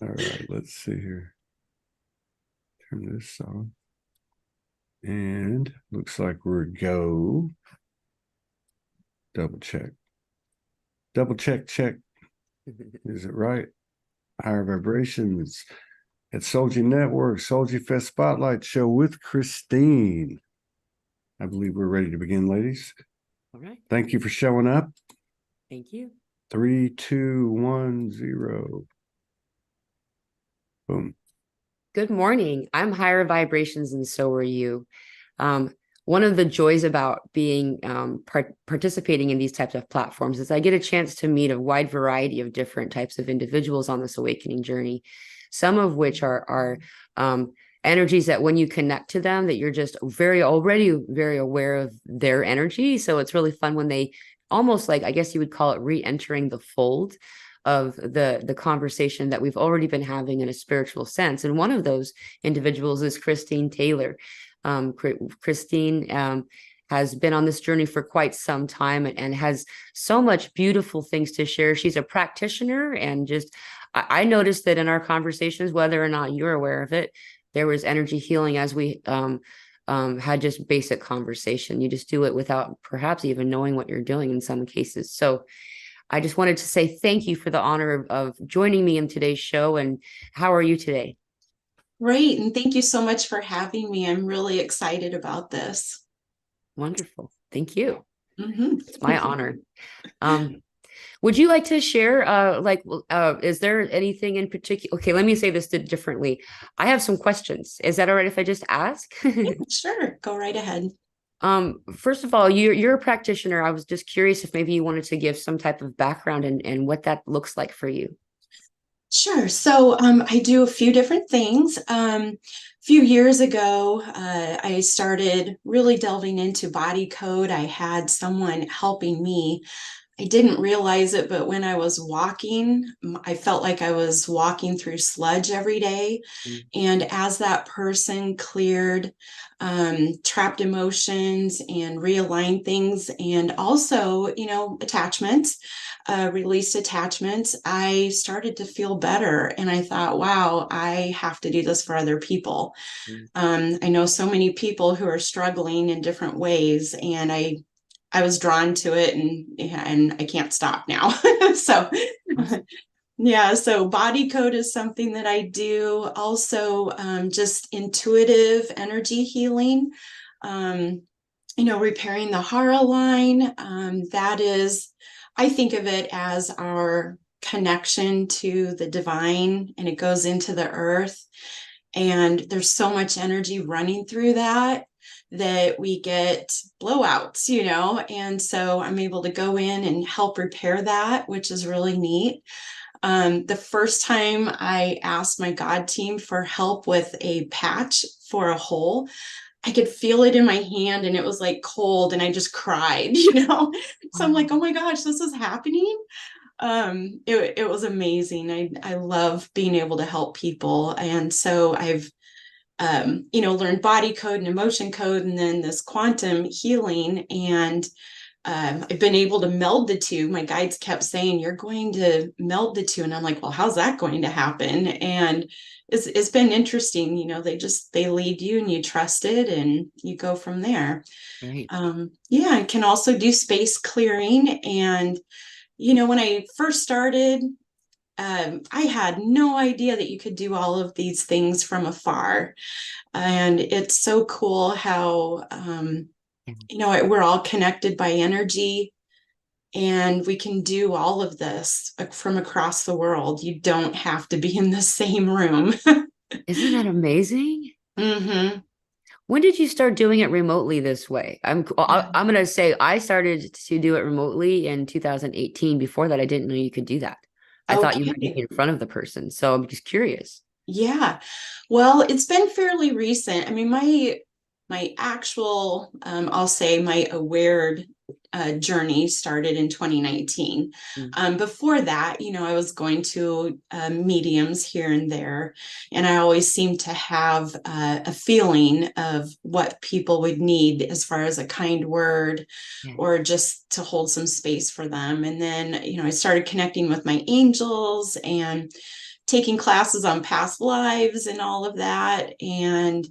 All right, let's see here. Turn this on. And looks like we're go. Double check. Double check, check. Is it right? Higher Vibrations at Soulgy Network, SOULOGYFEST Spotlight Show with Christine. I believe we're ready to begin, ladies. All right. Thank you for showing up. Thank you. 3, 2, 1, 0. Boom. Good morning. I'm Higher Vibrations, and so are you. One of the joys about being participating in these types of platforms is I get a chance to meet a wide variety of different types of individuals on this awakening journey, some of which are energies that when you connect to them, that you're just already very aware of their energy. So it's really fun when they almost like, I guess you would call it re-entering the fold of the conversation that we've already been having in a spiritual sense. And one of those individuals is Christine Taylor. Christine has been on this journey for quite some time and has so much beautiful things to share. She's a practitioner, and just I noticed that in our conversations, whether or not you're aware of it, there was energy healing as we had just basic conversation. You just do it without perhaps even knowing what you're doing in some cases. So I just wanted to say thank you for the honor of joining me in today's show. And how are you today? Great. And thank you so much for having me. I'm really excited about this. Wonderful. Thank you. Mm-hmm. It's my honor. Would you like to share, is there anything in particular? Okay, let me say this differently. I have some questions. Is that all right if I just ask? Yeah, sure. Go right ahead. First of all, you're a practitioner. I was just curious if maybe you wanted to give some type of background and what that looks like for you. Sure. So I do a few different things. A few years ago, I started really delving into body code. I had someone helping me. I didn't realize it, but when I was walking, I felt like I was walking through sludge every day. And as that person cleared trapped emotions and realigned things, and also, attachments, released attachments, I started to feel better. And I thought, wow, I have to do this for other people. I know so many people who are struggling in different ways, and I was drawn to it, and I can't stop now. So yeah, so body code is something that I do. Also, just intuitive energy healing, repairing the Hara line. That is, I think of it as our connection to the divine, and it goes into the earth. And there's so much energy running through that we get blowouts, and so I'm able to go in and help repair that, which is really neat. The first time I asked my God team for help with a patch for a hole, I could feel it in my hand and it was like cold, and I just cried, So I'm like, oh my gosh, this is happening. It was amazing. I love being able to help people. And so I've learned body code and emotion code, and then this quantum healing. And I've been able to meld the two. My guides kept saying, you're going to meld the two. And I'm like, well, how's that going to happen? And it's been interesting. They lead you and you trust it and you go from there. Right. I can also do space clearing. And, when I first started, I had no idea that you could do all of these things from afar. And it's so cool how, we're all connected by energy, and we can do all of this from across the world. You don't have to be in the same room. Isn't that amazing? Mm-hmm. When did you start doing it remotely this way? I'm going to say I started to do it remotely in 2018. Before that, I didn't know you could do that. I thought you had to be in front of the person. So I'm just curious. Yeah. Well, it's been fairly recent. I mean, my actual, I'll say my aware journey started in 2019. Before that, I was going to mediums here and there, and I always seemed to have a feeling of what people would need as far as a kind word, or just to hold some space for them. And then, I started connecting with my angels and taking classes on past lives and all of that. And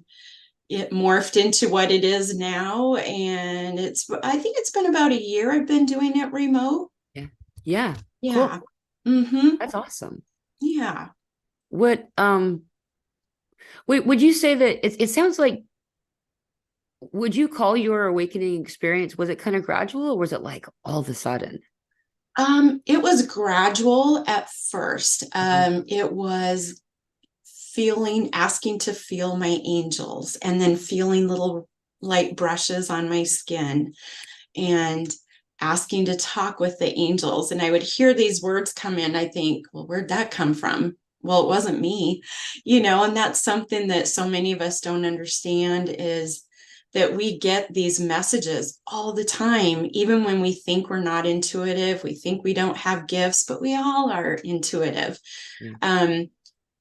it morphed into what it is now. And I think it's been about a year I've been doing it remote. Yeah. Yeah. Yeah. Cool. Mm-hmm. That's awesome. Yeah. What, would you say that it sounds like, would you call your awakening experience, was it kind of gradual or was it like all of a sudden? It was gradual at first. It was asking to feel my angels, and then feeling little light brushes on my skin, and asking to talk with the angels. And I would hear these words come in. I think, well, where'd that come from? Well, it wasn't me, and that's something that so many of us don't understand, is that we get these messages all the time, even when we think we're not intuitive, we think we don't have gifts, but we all are intuitive. Yeah.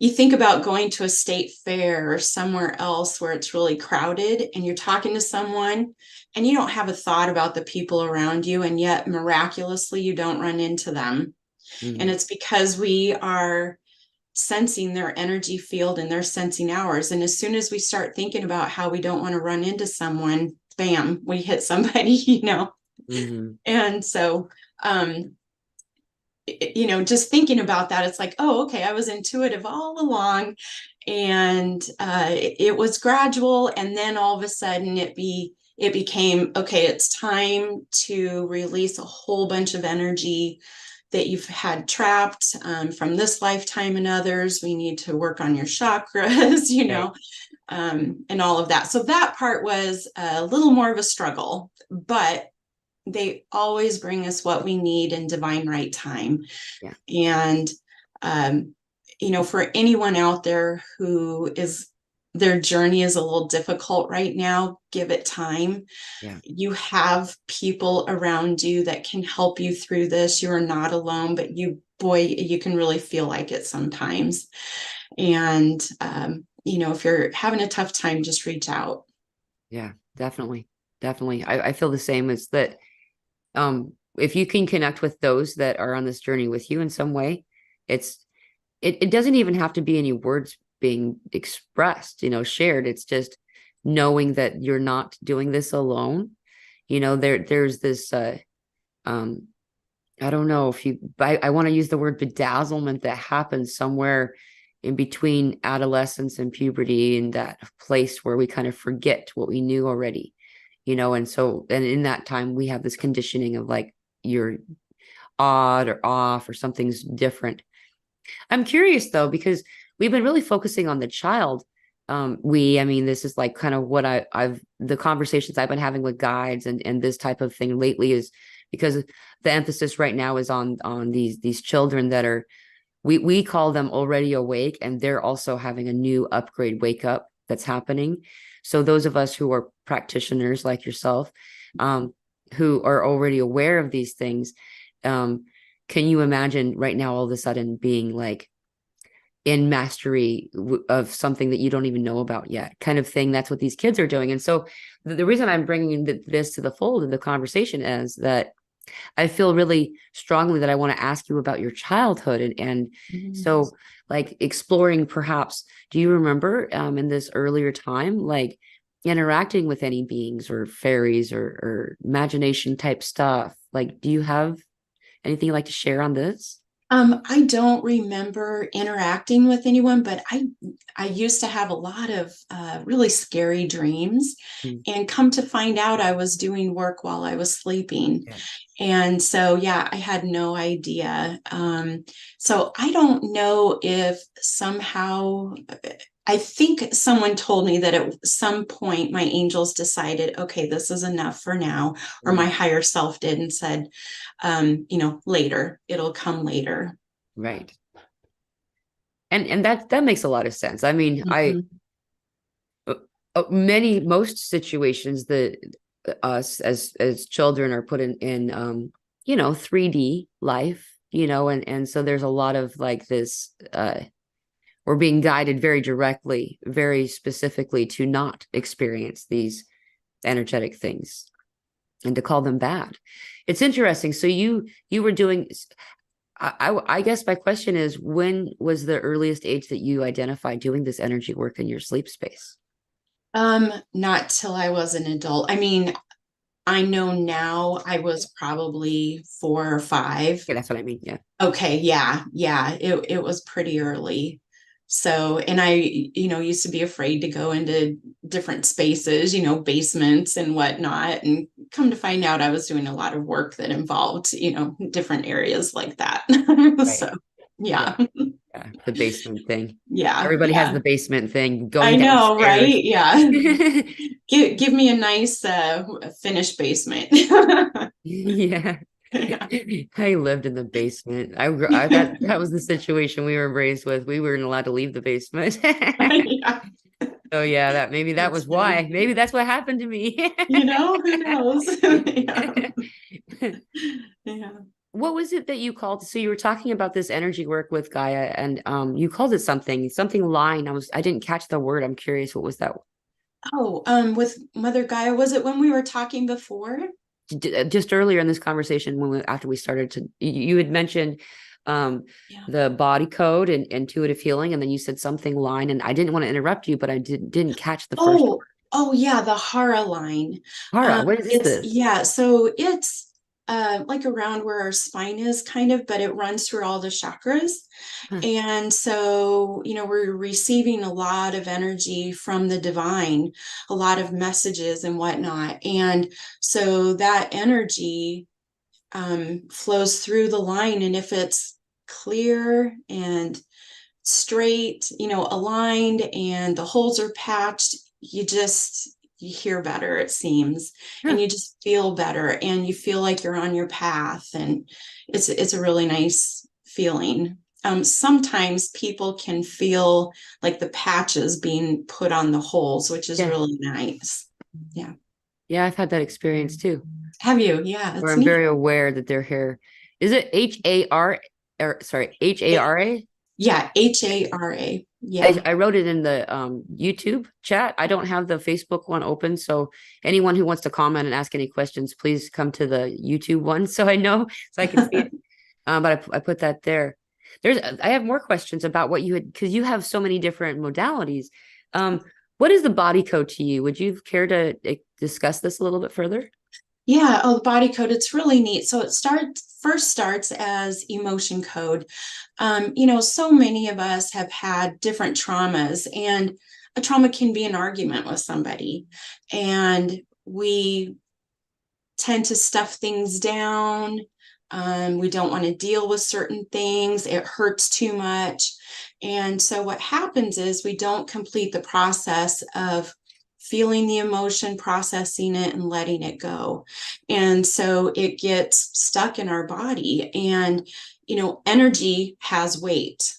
You think about going to a state fair or somewhere else where it's really crowded, and you're talking to someone and you don't have a thought about the people around you, and yet miraculously you don't run into them. And it's because we are sensing their energy field and they're sensing ours. And as soon as we start thinking about how we don't want to run into someone, bam, we hit somebody. And so just thinking about that, it's like, oh, okay, I was intuitive all along. And it was gradual. And then all of a sudden it became, okay, it's time to release a whole bunch of energy that you've had trapped from this lifetime and others. We need to work on your chakras, and all of that. So that part was a little more of a struggle, but they always bring us what we need in divine right time. Yeah. And, for anyone out there who their journey is a little difficult right now, give it time. Yeah. You have people around you that can help you through this. You are not alone, but you can really feel like it sometimes. And, if you're having a tough time, just reach out. Yeah, definitely. Definitely. I feel the same. As that. If you can connect with those that are on this journey with you in some way, it doesn't even have to be any words being expressed, shared. It's just knowing that you're not doing this alone. There's this, I don't know if I want to use the word bedazzlement that happens somewhere in between adolescence and puberty, in that place where we kind of forget what we knew already, and in that time we have this conditioning of like, you're odd or off or something's different. I'm curious though, because we've been really focusing on the child. This is like kind of what the conversations I've been having with guides and this type of thing lately, is because the emphasis right now is on these children that are, we call them already awake, and they're also having a new upgrade wake up that's happening. So those of us who are practitioners like yourself, who are already aware of these things, can you imagine right now all of a sudden being like in mastery of something that you don't even know about yet, kind of thing? That's what these kids are doing. And so the reason I'm bringing this to the fold of the conversation is that I feel really strongly that I want to ask you about your childhood. And so like exploring, perhaps, do you remember in this earlier time, like interacting with any beings or fairies or imagination type stuff? Like, do you have anything you'd like to share on this? I don't remember interacting with anyone, but I used to have a lot of really scary dreams, and come to find out I was doing work while I was sleeping. Yeah. And so, I had no idea. So I don't know if somehow, I think someone told me that at some point my angels decided, okay, this is enough for now, or my higher self did, and said, later, it'll come later. Right. And that makes a lot of sense. I mean, most situations that us as children are put in 3D life, and so there's a lot of like this, we're being guided very directly, very specifically to not experience these energetic things and to call them bad. It's interesting. So you were doing, I guess my question is, when was the earliest age that you identified doing this energy work in your sleep space? Not till I was an adult. I mean, I know now I was probably 4 or 5. Okay, that's what I mean. Yeah. Okay, yeah, it was pretty early. So, and I, used to be afraid to go into different spaces, basements and whatnot. And come to find out, I was doing a lot of work that involved, different areas like that. Right. So, yeah, Yeah. The basement thing. yeah, Everybody has yeah. the basement thing I going know, downstairs. right? Yeah. Give me a nice finished basement. Yeah. Yeah. I lived in the basement. That was the situation we were raised with. We weren't allowed to leave the basement. Yeah, So yeah, maybe that that's was funny. why. Maybe that's what happened to me. Who knows? Yeah. Yeah. What was it that you called? So you were talking about this energy work with Gaia, and you called it something line. I didn't catch the word. I'm curious, what was that? Oh, with Mother Gaia, was it when we were talking before? Just earlier in this conversation, after we started to, you had mentioned Yeah. the body code and intuitive healing, and then you said something line, and I didn't want to interrupt you, but I didn't catch the first Oh, oh yeah, the Hara line. Hara. What is It's this? yeah, so it's like around where our spine is kind of, but it runs through all the chakras. Huh. And so, we're receiving a lot of energy from the divine, a lot of messages and whatnot. And so that energy flows through the line. And if it's clear and straight, aligned, and the holes are patched, you hear better, it seems, Huh. and you just feel better, and you feel like you're on your path, and it's a really nice feeling. Sometimes people can feel like the patches being put on the holes, which is Yeah. really nice. Yeah. Yeah, I've had that experience too, Have you? Yeah, where it's I'm neat. very aware that their hair is it HAR or sorry, HARA? Yeah, HARA. Yeah. I wrote it in the YouTube chat. I don't have the Facebook one open. So anyone who wants to comment and ask any questions, please come to the YouTube one so I know, so I can see it. But I put that there. I have more questions about what you had, because you have so many different modalities. What is the body code to you? Would you care to discuss this a little bit further? Yeah, oh, the body code, it's really neat. So it first starts as emotion code. So many of us have had different traumas, and a trauma can be an argument with somebody. And we tend to stuff things down. We don't want to deal with certain things. It hurts too much. And so what happens is we don't complete the process of feeling the emotion, processing it, and letting it go. And so it gets stuck in our body. And, energy has weight,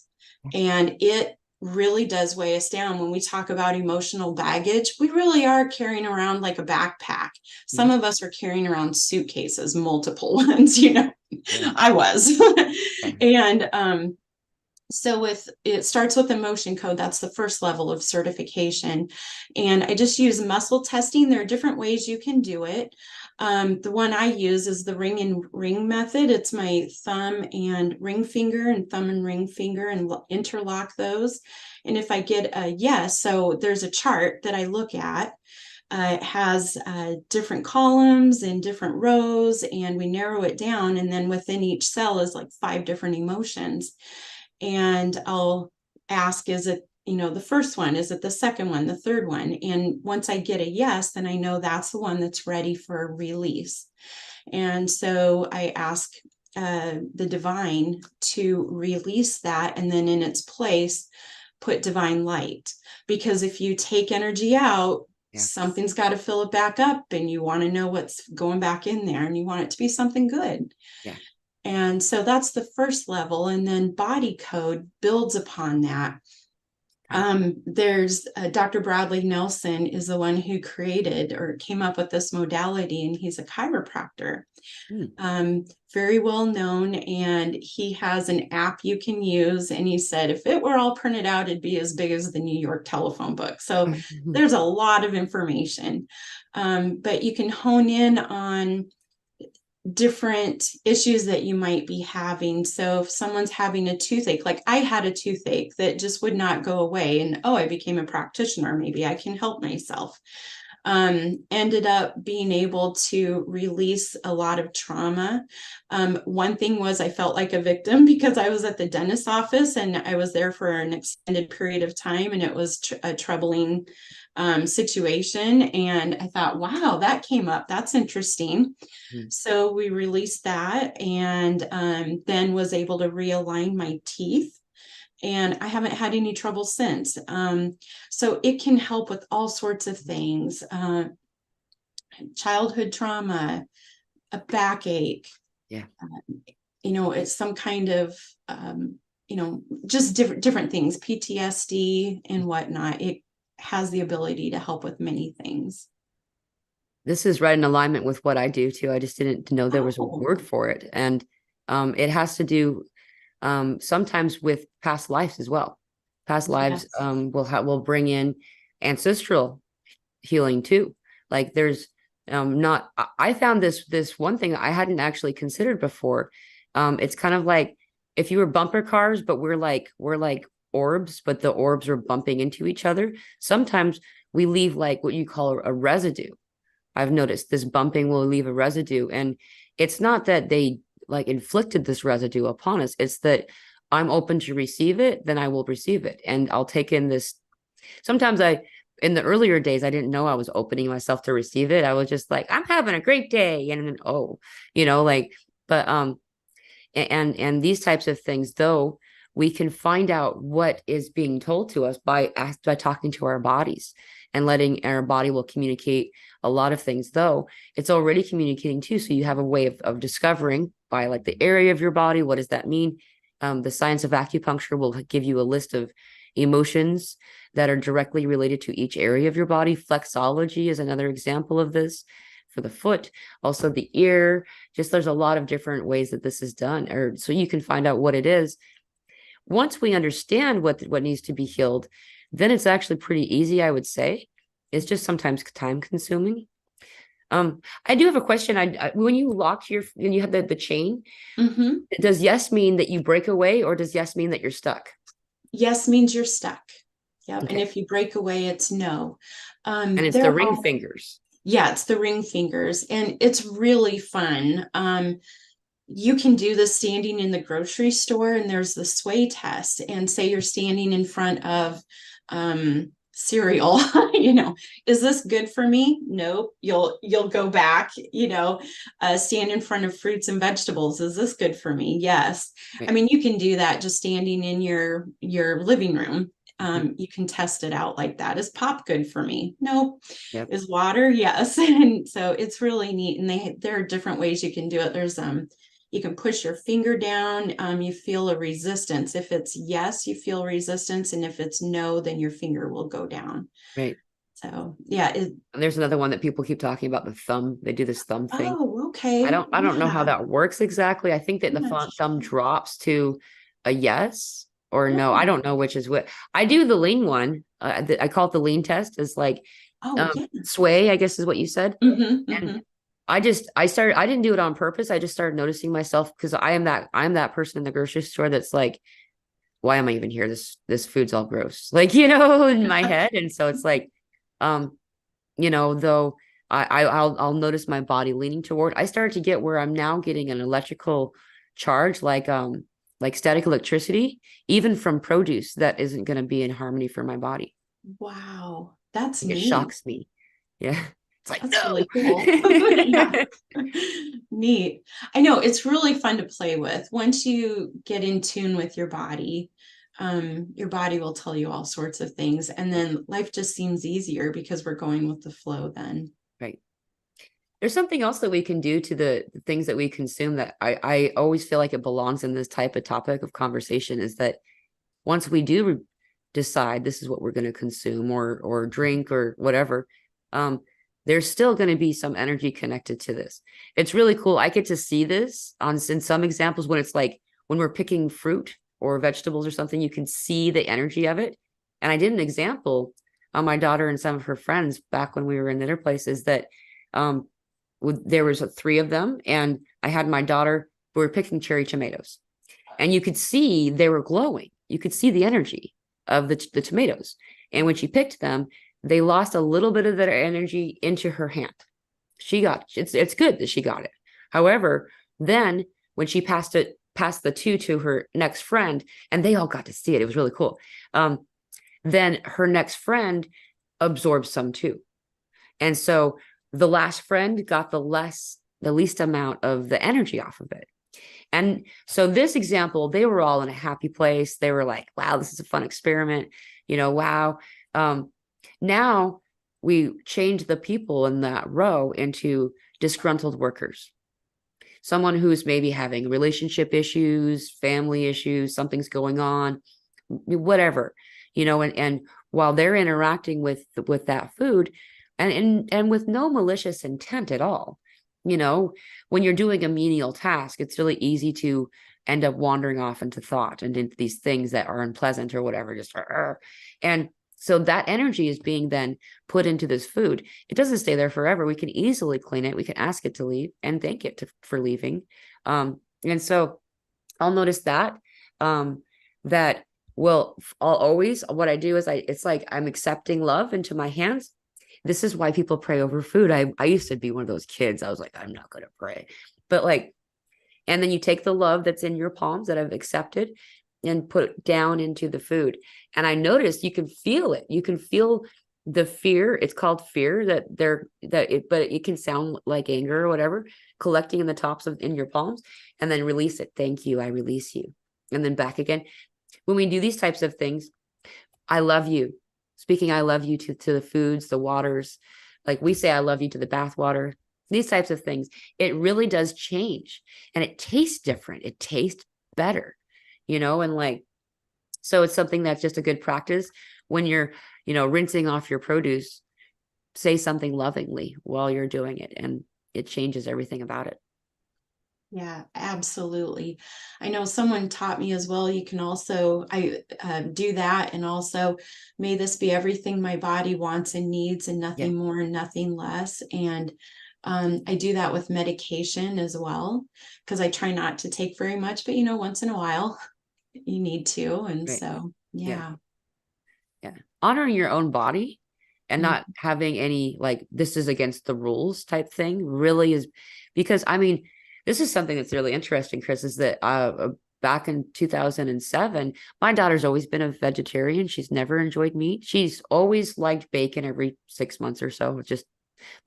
and it really does weigh us down. When we talk about emotional baggage, we really are carrying around like a backpack. Some of us are carrying around suitcases, multiple ones, Yeah. I was. Okay. And so it starts with emotion code. That's the first level of certification. And I just use muscle testing. There are different ways you can do it. The one I use is the ring and ring method. It's my thumb and ring finger and thumb and ring finger, and interlock those. And if I get a yes, so there's a chart that I look at. It has different columns and different rows, and we narrow it down. And then within each cell is like 5 different emotions. And I'll ask, is it, the first one? Is it the second one, the third one? And once I get a yes, then I know that's the one that's ready for release. And so I ask the divine to release that, and then in its place, put divine light. Because if you take energy out, something's got to fill it back up, and you want to know what's going back in there, and you want it to be something good. Yeah. And so that's the first level. And then body code builds upon that. There's Dr. Bradley Nelson is the one who created or came up with this modality, and he's a chiropractor. Very well known, and he has an app you can use. And he said, if it were all printed out, it'd be as big as the New York telephone book. So there's a lot of information, but you can hone in on different issues that you might be having. So if someone's having a toothache, like I had a toothache that just would not go away, and I became a practitioner, maybe I can help myself. Ended up being able to release a lot of trauma. One thing was I felt like a victim because I was at the dentist's office and I was there for an extended period of time, and it was a troubling situation. And I thought, wow, that came up. That's interesting. So we released that, and then was able to realign my teeth. And I haven't had any trouble since. So it can help with all sorts of things. Childhood trauma, a backache. Yeah. It's some kind of, just different things, PTSD and whatnot. It has the ability to help with many things. This is right in alignment with what I do too. I just didn't know there was a word for it. And it has to do sometimes with past lives as well. Past lives will bring in ancestral healing too. Like there's I found this one thing I hadn't actually considered before. It's kind of like if you were bumper cars, but we're like orbs, but the orbs are bumping into each other. Sometimes we leave like what you call a residue. I've noticed this bumping will leave a residue, and it's not that they like inflicted this residue upon us. It's that I'm open to receive it, then I will receive it. And I'll take in this. Sometimes in the earlier days, I didn't know I was opening myself to receive it. I was just like, I'm having a great day. And then, but and these types of things, though, we can find out what is being told to us by talking to our bodies and letting our body will communicate a lot of things, though it's already communicating too. So you have a way of discovering by like the area of your body. What does that mean? The science of acupuncture will give you a list of emotions that are directly related to each area of your body. Flexology is another example of this for the foot, also the ear. Just there's a lot of different ways that this is done, or so you can find out what it is. Once we understand what needs to be healed, then it's actually pretty easy, I would say. It's just sometimes time consuming. I do have a question. When you lock when you have the chain, does yes mean that you break away, or does yes mean that you're stuck? Yes means you're stuck. Yep. Okay. And if you break away, it's no. And it's the ring fingers. Yeah, it's the ring fingers. And it's really fun. You can do this standing in the grocery store, and there's the sway test, and say you're standing in front of cereal, is this good for me? Nope. You'll go back, stand in front of fruits and vegetables. Is this good for me? Yes. Right. I mean, you can do that just standing in your living room. You can test it out like that. Is pop good for me? Nope. Yep. Is water? Yes. And so it's really neat. And there are different ways you can do it. There's you can push your finger down. You feel a resistance. If it's yes, you feel resistance. And if it's no, then your finger will go down. Right. So yeah. There's another one that people keep talking about, the thumb. They do this thumb thing. Oh, okay. I don't know how that works exactly. I think that the thumb drops to a yes or no. I don't know which is what. I do the lean one. I call it the lean test. It's like sway, I guess is what you said. And I didn't do it on purpose. I just started noticing myself, because I'm that person in the grocery store that's like, why am I even here? This food's all gross, like, in my head. And so it's like, though I'll notice my body leaning toward, I started to get where I'm now getting an electrical charge, like static electricity, even from produce that isn't going to be in harmony for my body. Wow. That's neat. It shocks me. Yeah. It's like, that's no. really cool. Neat. I know, it's really fun to play with. Once you get in tune with your body will tell you all sorts of things. And then life just seems easier because we're going with the flow then. Right. There's something else that we can do to the things that we consume that I always feel like it belongs in this type of topic of conversation, is that once we do decide this is what we're going to consume or drink or whatever, there's still going to be some energy connected to this. It's really cool. I get to see this in some examples when it's like when we're picking fruit or vegetables or something, you can see the energy of it. And I did an example on my daughter and some of her friends back when we were in their places that there was three of them, and I had my daughter, we were picking cherry tomatoes, and you could see they were glowing. You could see the energy of the tomatoes. And when she picked them, they lost a little bit of their energy into her hand. She got it's good that she got it. However, then when she passed the two to her next friend, and they all got to see it, it was really cool. Then her next friend absorbed some too. And so the last friend got the least amount of the energy off of it. And so this example, they were all in a happy place. They were like, wow, this is a fun experiment. Wow. Now we change the people in that row into disgruntled workers. Someone who's maybe having relationship issues, family issues, something's going on, whatever, and while they're interacting with that food and with no malicious intent at all, when you're doing a menial task, it's really easy to end up wandering off into thought and into these things that are unpleasant or whatever, and so that energy is being then put into this food. It doesn't stay there forever. We can easily clean it. We can ask it to leave and thank it for leaving. And so I'll notice that I'll always, what I do is it's like I'm accepting love into my hands. This is why people pray over food. I used to be one of those kids. I was like, I'm not going to pray, but and then you take the love that's in your palms that I've accepted and put it down into the food. And I noticed you can feel it. You can feel the fear. It's called fear but it can sound like anger or whatever, collecting in the tops in your palms, and then release it. Thank you. I release you. And then back again. When we do these types of things, I love you. Speaking, I love you to the foods, the waters, like we say, I love you to the bath water, these types of things. It really does change, and it tastes different. It tastes better, and so it's something that's just a good practice when you're, rinsing off your produce. Say something lovingly while you're doing it, and it changes everything about it. Yeah, absolutely. I know someone taught me as well. You can also, do that. And also, may this be everything my body wants and needs, and nothing more and nothing less. And I do that with medication as well, because I try not to take very much, but once in a while you need to. And Right. so, yeah. Honoring your own body and not having any, this is against the rules type thing really is, because this is something that's really interesting, Chris, is that back in 2007, my daughter's always been a vegetarian. She's never enjoyed meat. She's always liked bacon every 6 months or so. But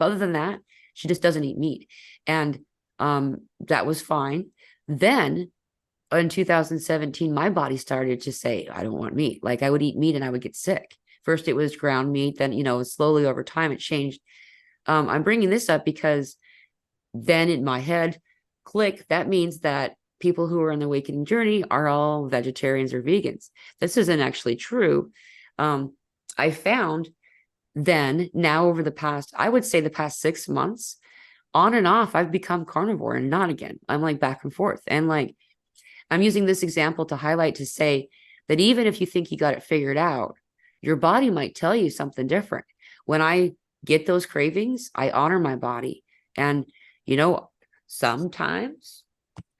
other than that, she just doesn't eat meat. And that was fine. Then in 2017, my body started to say, I don't want meat. I would eat meat and I would get sick. First, it was ground meat. Then, slowly over time, it changed. I'm bringing this up because then in my head, click, that means that people who are on the awakening journey are all vegetarians or vegans. This isn't actually true. I found then now over the past 6 months, on and off, I've become carnivore and not again. I'm back and forth. And I'm using this example to highlight, to say that even if you think you got it figured out, your body might tell you something different. When I get those cravings, I honor my body. And, sometimes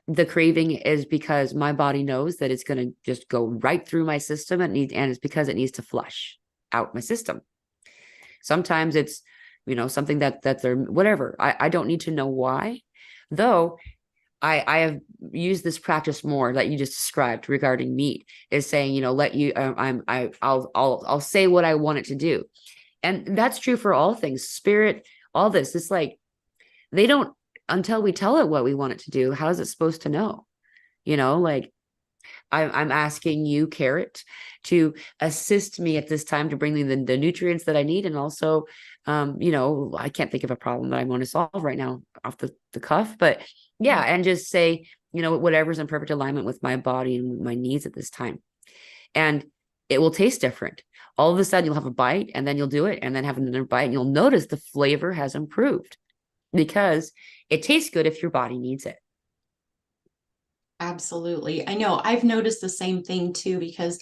the craving is because my body knows that it's going to just go right through my system, and it's because it needs to flush out my system. Sometimes it's, something that they're whatever. I don't need to know why, though. I have used this practice more that you just described regarding meat, is saying, I'll say what I want it to do. And that's true for all things, spirit, all this. It's they don't, until we tell it what we want it to do, how is it supposed to know? I'm asking you, Carrot, to assist me at this time to bring me the nutrients that I need. And also, I can't think of a problem that I want to solve right now off the cuff, but yeah. And just say, whatever's in perfect alignment with my body and my needs at this time. And it will taste different. All of a sudden you'll have a bite, and then you'll do it, and then have another bite, and you'll notice the flavor has improved, because it tastes good if your body needs it. Absolutely. I know I've noticed the same thing too, because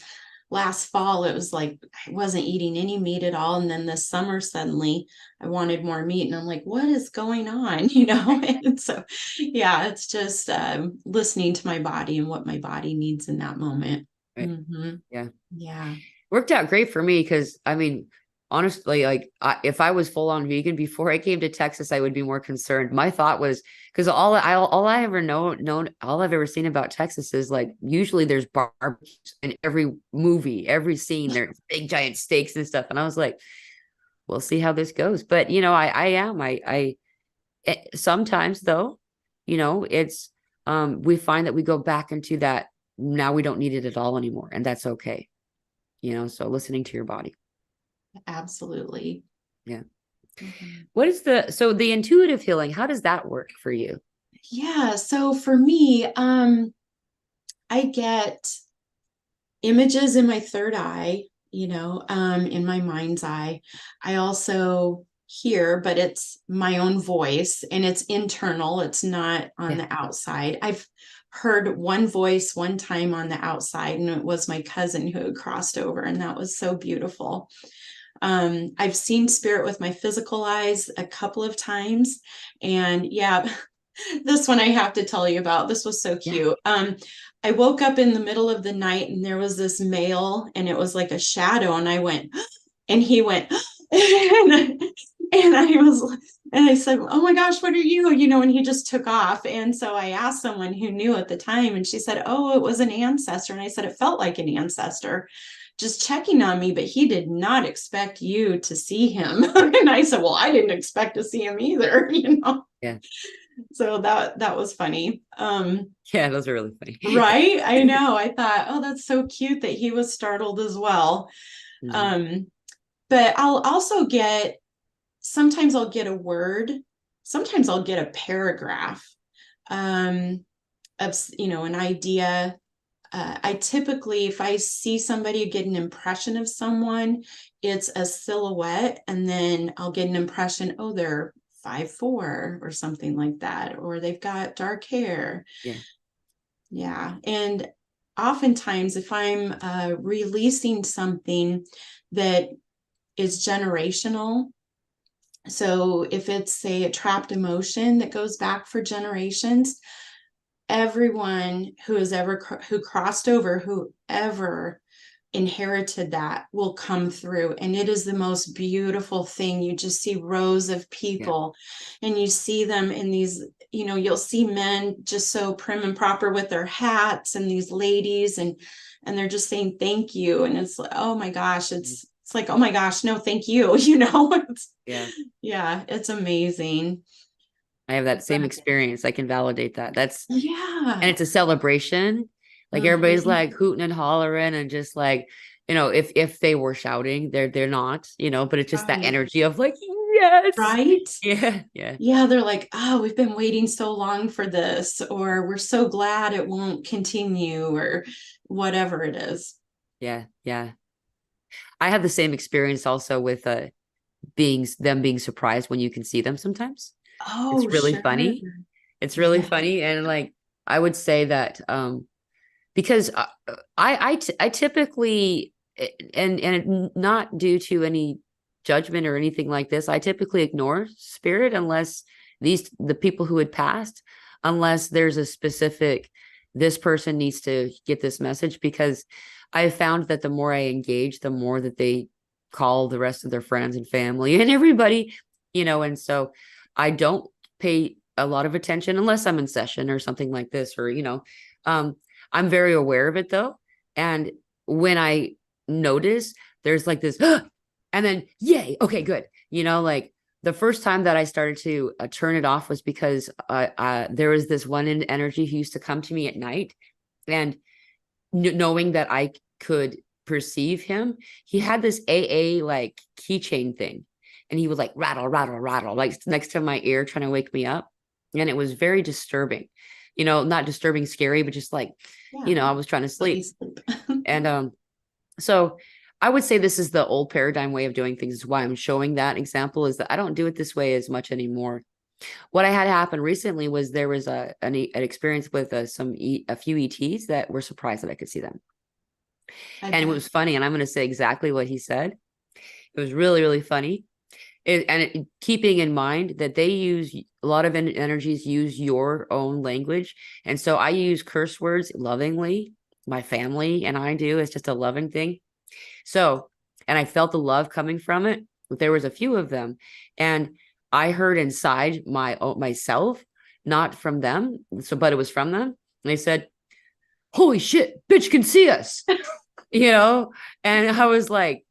last fall, it was like I wasn't eating any meat at all. And then this summer, suddenly I wanted more meat. And I'm like, what is going on? And so, yeah, it's just listening to my body and what my body needs in that moment. Right. Mm-hmm. Yeah. Yeah. Worked out great for me because I mean, honestly, like if I was full on vegan before I came to Texas, I would be more concerned. My thought was because all I ever all I've ever seen about Texas is like usually there's barbecues in every movie, every scene, there's big giant steaks and stuff. And I was like, we'll see how this goes. But sometimes though, it's we find that we go back into that now we don't need it at all anymore, and that's okay. So listening to your body. Absolutely. Yeah. Mhm. What is the intuitive healing? How does that work for you? Yeah. So for me, I get images in my third eye, in my mind's eye. I also hear, but it's my own voice and it's internal. It's not on the outside. I've heard one voice one time on the outside, and it was my cousin who had crossed over, and that was so beautiful. I've seen spirit with my physical eyes a couple of times, and yeah, this one I have to tell you about. This was so cute. I woke up in the middle of the night and there was this male, and it was like a shadow, and I went, and he went, and I said, oh my gosh, what are you? And he just took off. And so I asked someone who knew at the time, and she said, oh, it was an ancestor. And I said, it felt like an ancestor just checking on me, but he did not expect you to see him. And I said, well, I didn't expect to see him either, Yeah. So that was funny. Yeah, those are really funny. Right? I know. I thought, oh, that's so cute that he was startled as well. Mhm. But sometimes I'll get a word, sometimes I'll get a paragraph of, an idea. I typically, if I see somebody get an impression of someone, it's a silhouette, and then I'll get an impression, oh, they're 5'4" or something like that, or they've got dark hair. Yeah. Yeah. And oftentimes, if I'm releasing something that is generational, so if it's, say, a trapped emotion that goes back for generations, everyone who crossed over, whoever inherited that will come through, and it is the most beautiful thing. You just see rows of people, and you see them in these, you'll see men just so prim and proper with their hats, and these ladies, and they're just saying thank you, and it's like, oh my gosh, it's like, oh my gosh, no, thank you. Yeah, it's amazing. I have that same experience. I can validate that. Yeah. And it's a celebration. Like everybody's like hooting and hollering and just like, if they were shouting, they're not, but it's just that energy of like, yes. Right. Yeah. Yeah. Yeah. They're like, oh, we've been waiting so long for this, or we're so glad it won't continue, or whatever it is. Yeah. Yeah. I have the same experience also with being surprised when you can see them sometimes. Oh, It's really sure. funny. It's really Yeah. funny. And like, I would say that, because I typically, and not due to any judgment or anything like this, I typically ignore spirit unless the people who had passed, unless there's a specific, this person needs to get this message, because I found that the more I engage, the more that they call the rest of their friends and family and everybody, and so I don't pay a lot of attention unless I'm in session or something like this, or, I'm very aware of it though. And when I notice there's like this, and then, yay, okay, good. Like the first time that I started to turn it off was because there was this one energy who used to come to me at night, and knowing that I could perceive him, he had this AA like keychain thing, and he would like rattle, rattle, rattle, like next to my ear, trying to wake me up. And it was very disturbing, not disturbing, scary, but just like, Yeah. I was trying to sleep. And so I would say this is the old paradigm way of doing things. Is why I'm showing that example, is that I don't do it this way as much anymore. What I had happen recently was there was an experience with a few ETs that were surprised that I could see them. And it was funny. And I'm going to say exactly what he said. It was really, really funny. Keeping in mind that they use a lot of energies, use your own language. And so I use curse words lovingly. My family and I do. It's just a loving thing. So, and I felt the love coming from it. There was a few of them. And I heard inside myself, not from them. So, but it was from them. And they said, holy shit, bitch can see us, And I was like,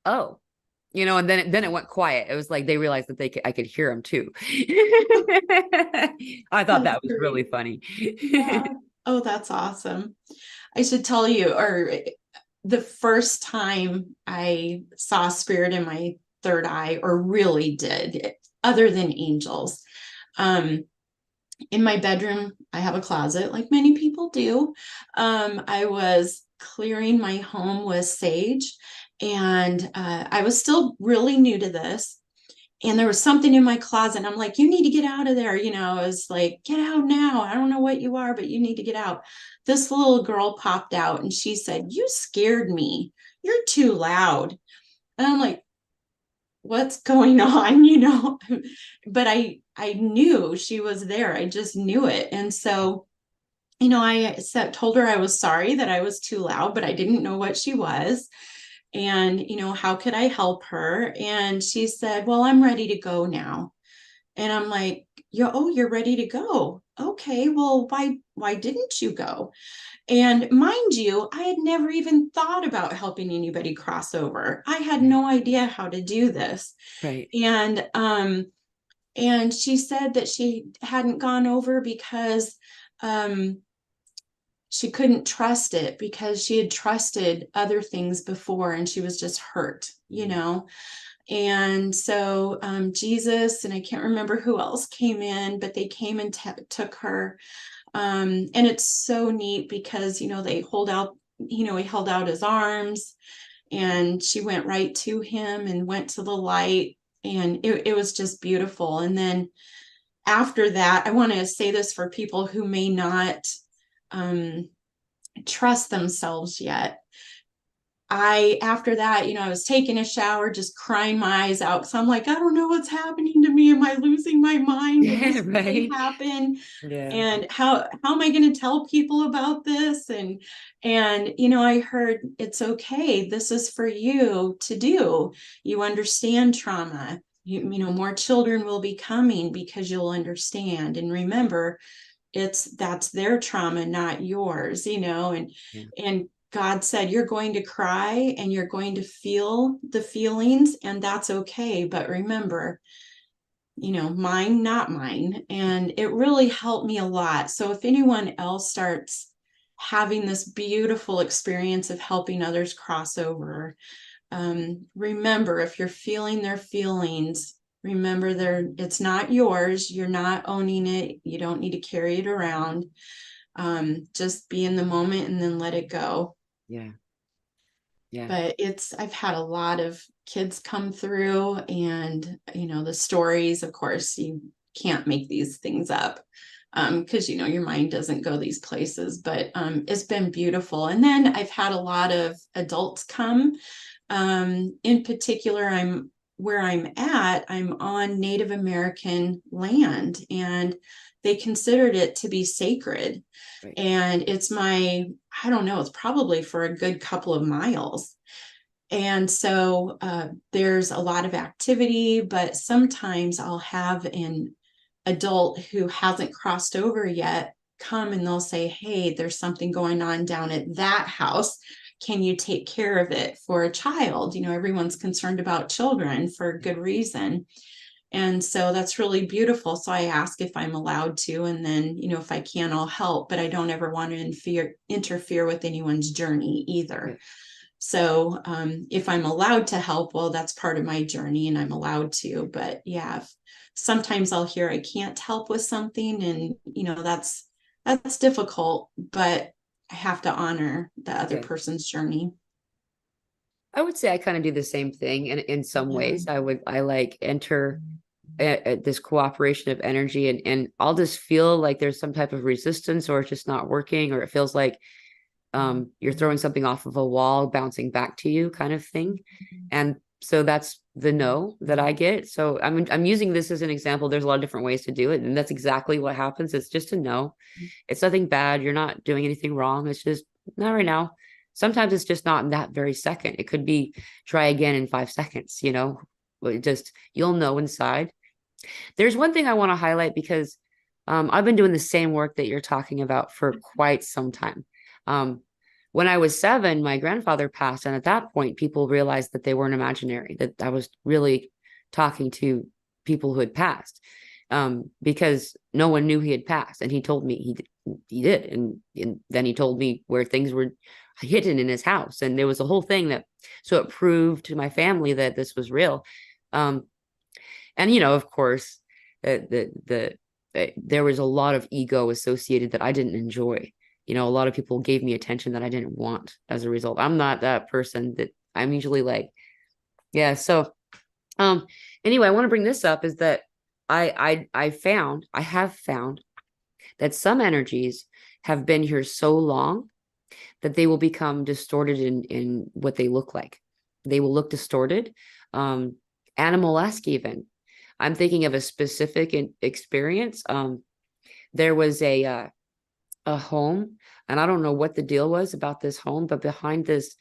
oh. And then it went quiet. It was like they realized that I could hear them too. I thought that was really funny. Yeah. Oh, that's awesome. I should tell you, or the first time I saw spirit in my third eye, or really did, other than angels, in my bedroom, I have a closet like many people do. I was clearing my home with sage. And I was still really new to this. And there was something in my closet. And I'm like, you need to get out of there. I was like, get out now. I don't know what you are, but you need to get out. This little girl popped out and she said, you scared me. You're too loud. And I'm like, what's going on? But I knew she was there. I just knew it. And so, I told her I was sorry that I was too loud, but I didn't know what she was. And, how could I help her? And she said, well, I'm ready to go now. And I'm like, you're ready to go. Okay, well, why didn't you go? And mind you, I had never even thought about helping anybody cross over. I had no idea how to do this. Right. And she said that she hadn't gone over because, she couldn't trust it because she had trusted other things before and she was just hurt, And so Jesus, and I can't remember who else came in, but they came and took her. And it's so neat because, they hold out, he held out his arms and she went right to him and went to the light. And it was just beautiful. And then after that, I want to say this for people who may not trust themselves yet. After that, I was taking a shower, just crying my eyes out. So I'm like, I don't know what's happening to me. Am I losing my mind? Did this really happen? Yeah. And how am I going to tell people about this? And I heard it's okay. This is for you to do. You understand trauma. More children will be coming because you'll understand. And remember, that's their trauma, not yours, and God said, you're going to cry and you're going to feel the feelings, and that's okay. But remember, mine, not mine. And it really helped me a lot. So if anyone else starts having this beautiful experience of helping others cross over, remember, if you're feeling their feelings, remember it's not yours. You're not owning it. You don't need to carry it around. Just be in the moment and then let it go. Yeah. Yeah. But I've had a lot of kids come through, and the stories, of course, you can't make these things up because your mind doesn't go these places, but it's been beautiful. And then I've had a lot of adults come. In particular, I'm on Native American land, and they considered it to be sacred. Right. And it's I don't know, it's probably for a good couple of miles. And so there's a lot of activity, but sometimes I'll have an adult who hasn't crossed over yet come and they'll say, hey, there's something going on down at that house. Can you take care of it for a child? Everyone's concerned about children for good reason. And so that's really beautiful. So I ask if I'm allowed to, and then, if I can, I'll help, but I don't ever want to interfere with anyone's journey either. So if I'm allowed to help, well, that's part of my journey and I'm allowed to. But yeah, sometimes I'll hear I can't help with something, and, that's difficult, but I have to honor the other person's journey. I would say I kind of do the same thing. And in some ways I like enter this cooperation of energy, and I'll just feel like there's some type of resistance, or it's just not working, or it feels like You're throwing something off of a wall, bouncing back to you kind of thing. And so that's the no that I get. So I'm using this as an example. There's a lot of different ways to do it. And that's exactly what happens. It's just a no. It's nothing bad. You're not doing anything wrong. It's just not right now. Sometimes it's just not in that very second. It could be try again in 5 seconds, you'll know inside. There's one thing I want to highlight because I've been doing the same work that you're talking about for quite some time. When I was 7, my grandfather passed. And at that point, people realized that they weren't imaginary, that I was really talking to people who had passed, because no one knew he had passed. And he told me he did. And then he told me where things were hidden in his house. And there was a whole thing so it proved to my family that this was real. And, of course, there was a lot of ego associated that I didn't enjoy. A lot of people gave me attention that I didn't want as a result. I'm not that person. That I'm usually like, yeah. So, anyway, I want to bring this up is that I have found that some energies have been here so long that they will become distorted in what they look like. They will look distorted, animal-esque even. I'm thinking of a specific experience. There was a home, and I don't know what the deal was about this home, but behind this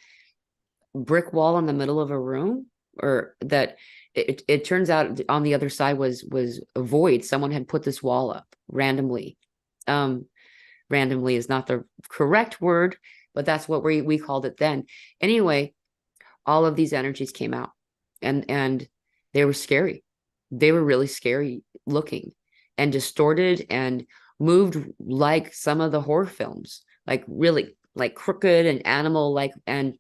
brick wall in the middle of a room, or that it turns out on the other side was a void. Someone had put this wall up randomly. Randomly is not the correct word, but that's what we called it then. Anyway, all of these energies came out, and they were scary. They were really scary looking and distorted and moved like some of the horror films, like really like crooked and animal like. And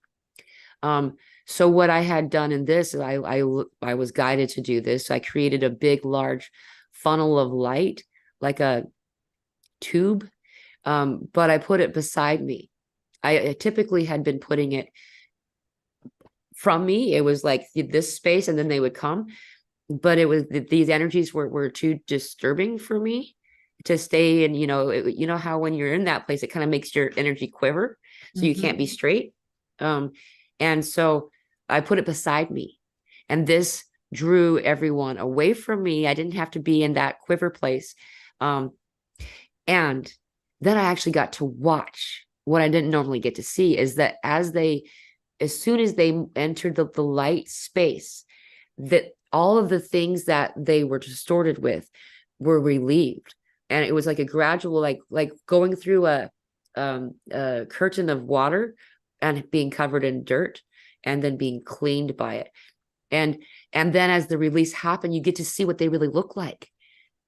so what I had done in this is I was guided to do this. So I created a big, large funnel of light, like a tube, but I put it beside me. I typically had been putting it from me. It was like this space, and then they would come. But it was these energies were too disturbing for me to stay in. How when you're in that place, it kind of makes your energy quiver, so you can't be straight. And so I put it beside me, and this drew everyone away from me. I didn't have to be in that quiver place. And then I actually got to watch what I didn't normally get to see, is that as soon as they entered the light space, that all of the things that they were distorted with were relieved. And it was like a gradual, like going through a curtain of water and being covered in dirt and then being cleaned by it. And then as the release happened, you get to see what they really look like.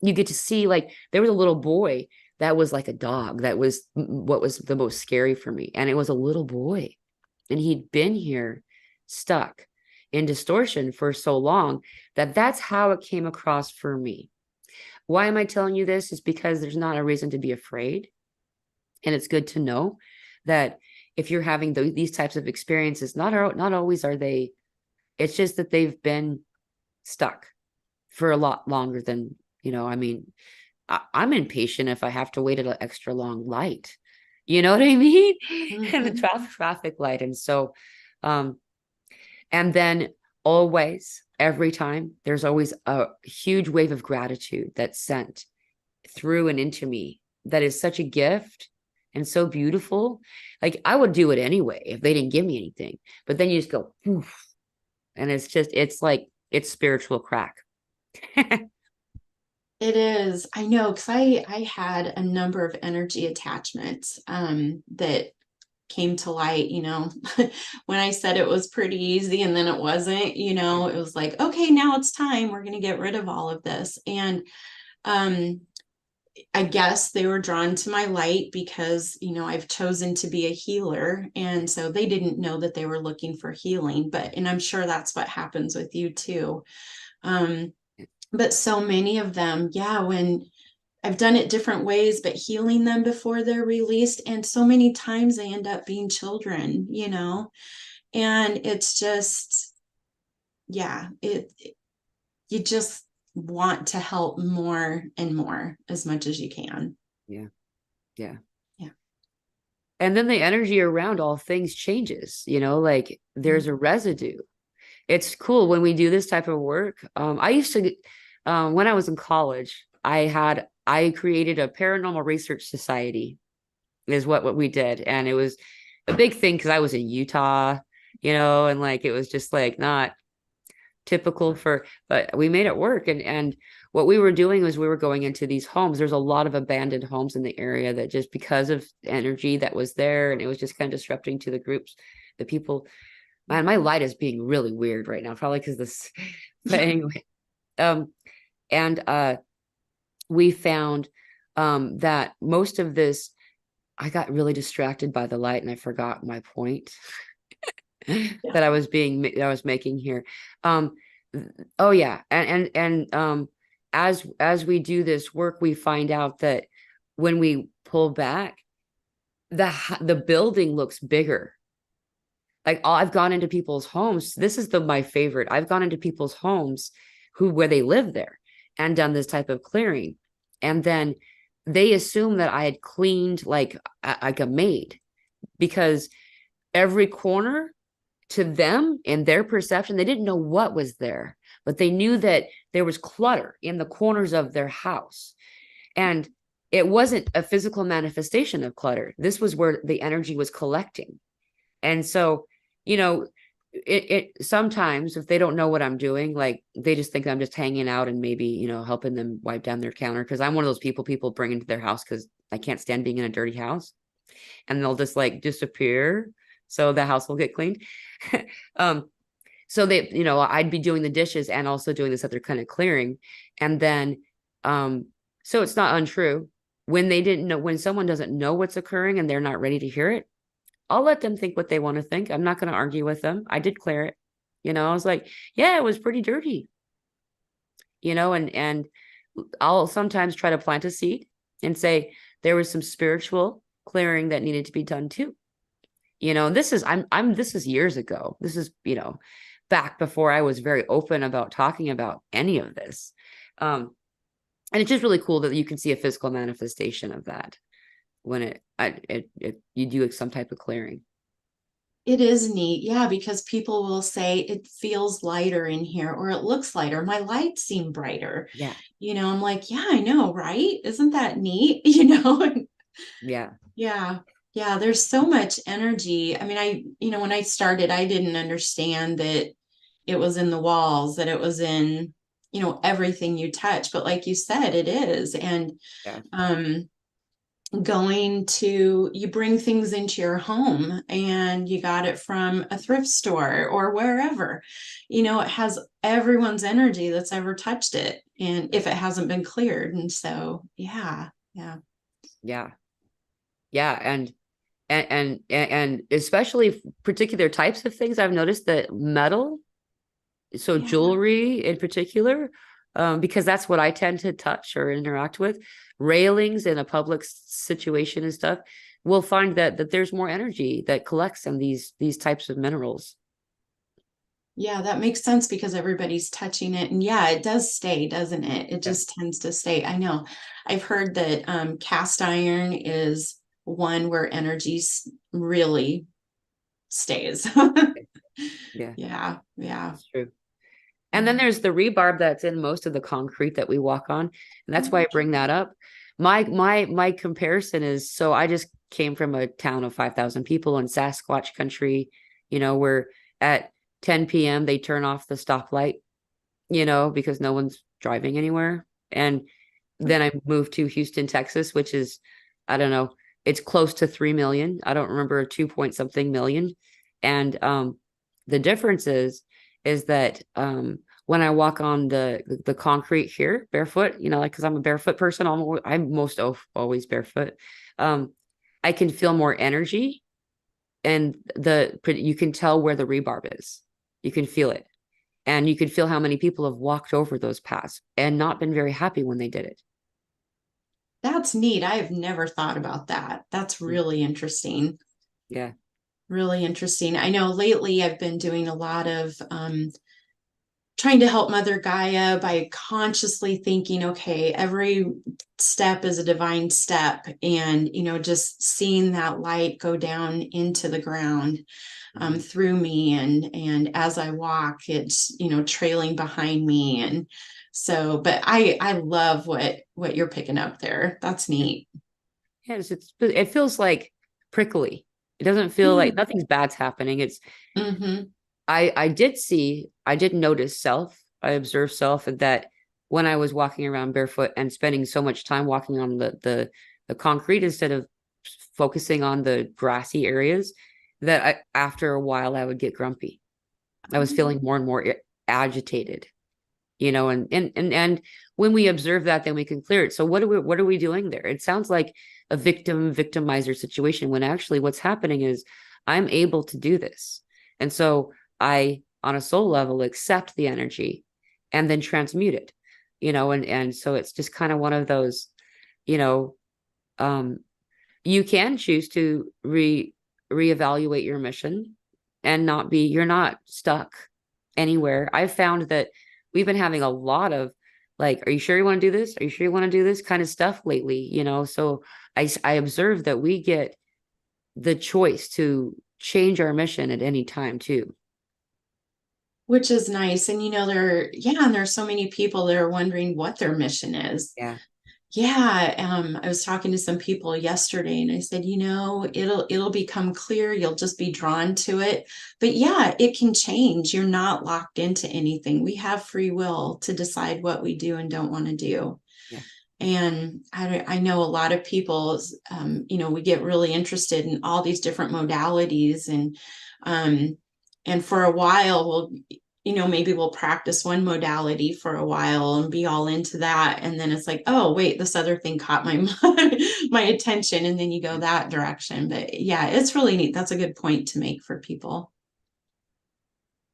You get to see, like, there was a little boy that was like a dog. That was what was the most scary for me. And it was a little boy, and he'd been here stuck in distortion for so long that's how it came across for me. Why am I telling you this? Is because there's not a reason to be afraid. And it's good to know that if you're having these types of experiences, not always are they, it's just that they've been stuck for a lot longer than, I'm impatient if I have to wait at an extra long light. You know what I mean? And the traffic light. And so, and then always, every time, there's always a huge wave of gratitude that's sent through and into me. That is such a gift and so beautiful. Like, I would do it anyway if they didn't give me anything. But then you just go, poof, and it's like, it's spiritual crack. It is. I know, because I had a number of energy attachments that came to light, when I said it was pretty easy and then it wasn't, it was like, okay, now it's time. We're going to get rid of all of this. And I guess they were drawn to my light because, I've chosen to be a healer. And so they didn't know that they were looking for healing, and I'm sure that's what happens with you too. But so many of them, when I've done it different ways, but healing them before they're released. And so many times they end up being children, and it's just, you just want to help more and more as much as you can. Yeah. And then the energy around all things changes, like there's a residue. It's cool when we do this type of work. I used to, when I was in college, I created a paranormal research society is what we did. And it was a big thing because I was in Utah, and like, it was just like not typical but we made it work. And what we were doing was we were going into these homes. There's a lot of abandoned homes in the area that just because of energy that was there, and it was just kind of disrupting to the groups, the people. Man, my light is being really weird right now, probably because this, but anyway. And we found that most of this, I got really distracted by the light and I forgot my point that I was making here. Oh yeah. And as we do this work, we find out that when we pull back, the building looks bigger. Like I've gone into people's homes. This is my favorite. I've gone into people's homes where they live there and done this type of clearing. And then they assume that I had cleaned like a maid, because every corner to them in their perception, they didn't know what was there, but they knew that there was clutter in the corners of their house. And it wasn't a physical manifestation of clutter. This was where the energy was collecting. And so, it sometimes if they don't know what I'm doing, like they just think I'm just hanging out and maybe, helping them wipe down their counter. Cause I'm one of those people bring into their house because I can't stand being in a dirty house, and they'll just like disappear. So the house will get cleaned. So they, I'd be doing the dishes and also doing this other kind of clearing. And then, so it's not untrue when someone doesn't know what's occurring and they're not ready to hear it, I'll let them think what they want to think. I'm not going to argue with them. I did clear it. I was like, yeah, it was pretty dirty, and I'll sometimes try to plant a seed and say there was some spiritual clearing that needed to be done too. This is years ago. This is, back before I was very open about talking about any of this. And it's just really cool that you can see a physical manifestation of that when you do some type of clearing. It is neat. Yeah, because people will say it feels lighter in here, or it looks lighter. My lights seem brighter. Yeah. I'm like, yeah, I know, right? Isn't that neat? Yeah. Yeah. Yeah. There's so much energy. I mean, when I started, I didn't understand that it was in the walls, that it was in, everything you touch. But like you said, it is. And Yeah. you bring things into your home and you got it from a thrift store or wherever, it has everyone's energy that's ever touched it. And if it hasn't been cleared. And so, yeah. And especially particular types of things, I've noticed that metal, so jewelry in particular, because that's what I tend to touch or interact with, railings in a public situation and stuff, we'll find that there's more energy that collects in these types of minerals. Yeah, that makes sense because everybody's touching it. And yeah, it does stay, doesn't it? It just tends to stay. I know. I've heard that cast iron is one where energy really stays. Yeah. That's true. And then there's the rebarb that's in most of the concrete that we walk on. And that's why I bring that up. My comparison is, so I just came from a town of 5,000 people in Sasquatch country, where at 10 p.m. they turn off the stoplight, because no one's driving anywhere. And then I moved to Houston, Texas, which is, I don't know, it's close to 3 million. I don't remember, 2 point something million. And the difference is that when I walk on the concrete here barefoot, like, because I'm a barefoot person, I'm most always barefoot. I can feel more energy, and you can tell where the rebarb is. You can feel it, and you can feel how many people have walked over those paths and not been very happy when they did it. That's neat. I've never thought about that. That's really interesting. Yeah. Really interesting. I know lately I've been doing a lot of trying to help Mother Gaia by consciously thinking, okay, every step is a divine step, and just seeing that light go down into the ground through me, and as I walk, it's trailing behind me. And so, but I love what you're picking up there. That's neat. Yes, it feels like prickly. It doesn't feel like nothing's bad's happening. It's I did notice self. I observed self, and that when I was walking around barefoot and spending so much time walking on the concrete instead of focusing on the grassy areas, that after a while I would get grumpy. I was feeling more and more agitated, and when we observe that, then we can clear it. So what are we doing there? It sounds like a victimizer situation, when actually what's happening is I'm able to do this. And so I, on a soul level, accept the energy and then transmute it, and so it's just kind of one of those, you can choose to reevaluate your mission and you're not stuck anywhere. I've found that we've been having a lot of like, are you sure you want to do this? Are you sure you want to do this kind of stuff lately? So I observe that we get the choice to change our mission at any time too. Which is nice. And and there's so many people that are wondering what their mission is. Yeah. Yeah. I was talking to some people yesterday, and I said, it'll become clear. You'll just be drawn to it. But yeah, it can change. You're not locked into anything. We have free will to decide what we do and don't want to do. Yeah. And I know a lot of people, we get really interested in all these different modalities, and for a while maybe we'll practice one modality for a while and be all into that. And then it's like, oh, wait, this other thing caught my my attention. And then you go that direction. But yeah, it's really neat. That's a good point to make for people.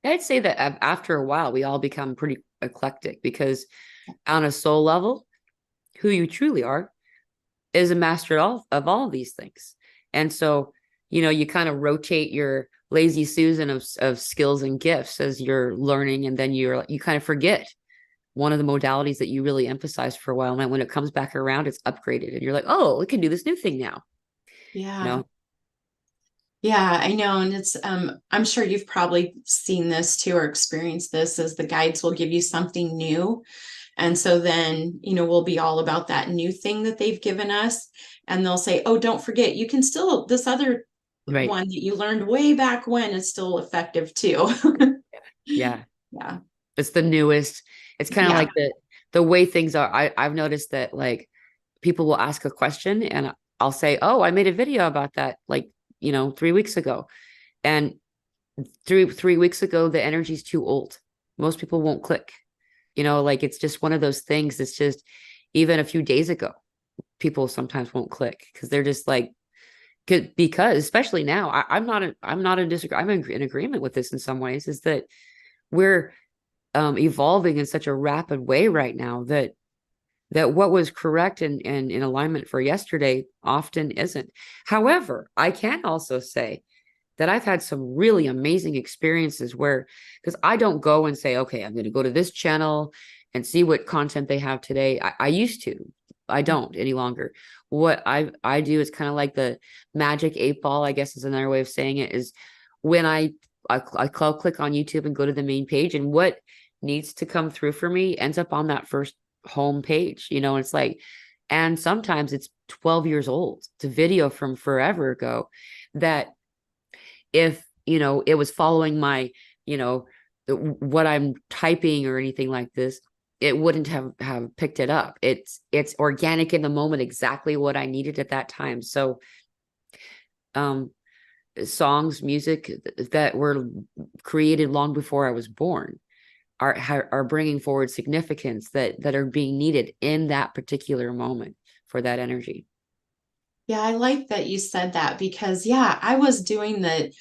I'd say that after a while, we all become pretty eclectic, because on a soul level, who you truly are is a master of all of these things. And so, you kind of rotate your lazy Susan of skills and gifts as you're learning, and then you kind of forget one of the modalities that you really emphasized for a while, and then when it comes back around, it's upgraded, and you're like, oh, we can do this new thing now. Yeah. Yeah, I know. And it's I'm sure you've probably seen this too, or experienced this, as the guides will give you something new. And so then, we'll be all about that new thing that they've given us. And they'll say, oh, don't forget, you can still, this other Right. one that you learned way back when is still effective too. Yeah. Yeah. It's the newest. It's kind of like the way things are. I've noticed that, like, people will ask a question and I'll say, oh, I made a video about that, like, 3 weeks ago. And three weeks ago, the energy's too old. Most people won't click. Like, it's just one of those things. It's just, even a few days ago, people sometimes won't click because they're just like, because especially now, I'm not in disagreement. I'm in agreement with this in some ways, is that we're evolving in such a rapid way right now that what was correct and in alignment for yesterday often isn't. However, I can also say that I've had some really amazing experiences where, because I don't go and say, okay, I'm going to go to this channel and see what content they have today. I used to. I don't any longer. What I do is kind of like the magic 8-ball, I guess is another way of saying it, is when I click on YouTube and go to the main page, and what needs to come through for me ends up on that first home page, it's like, and sometimes it's 12 years old. It's a video from forever ago that, if, it was following my, what I'm typing or anything like this, it wouldn't have picked it up. It's organic in the moment, exactly what I needed at that time. So songs, music that were created long before I was born are bringing forward significance that are being needed in that particular moment for that energy. Yeah, I like that you said that, because I was doing that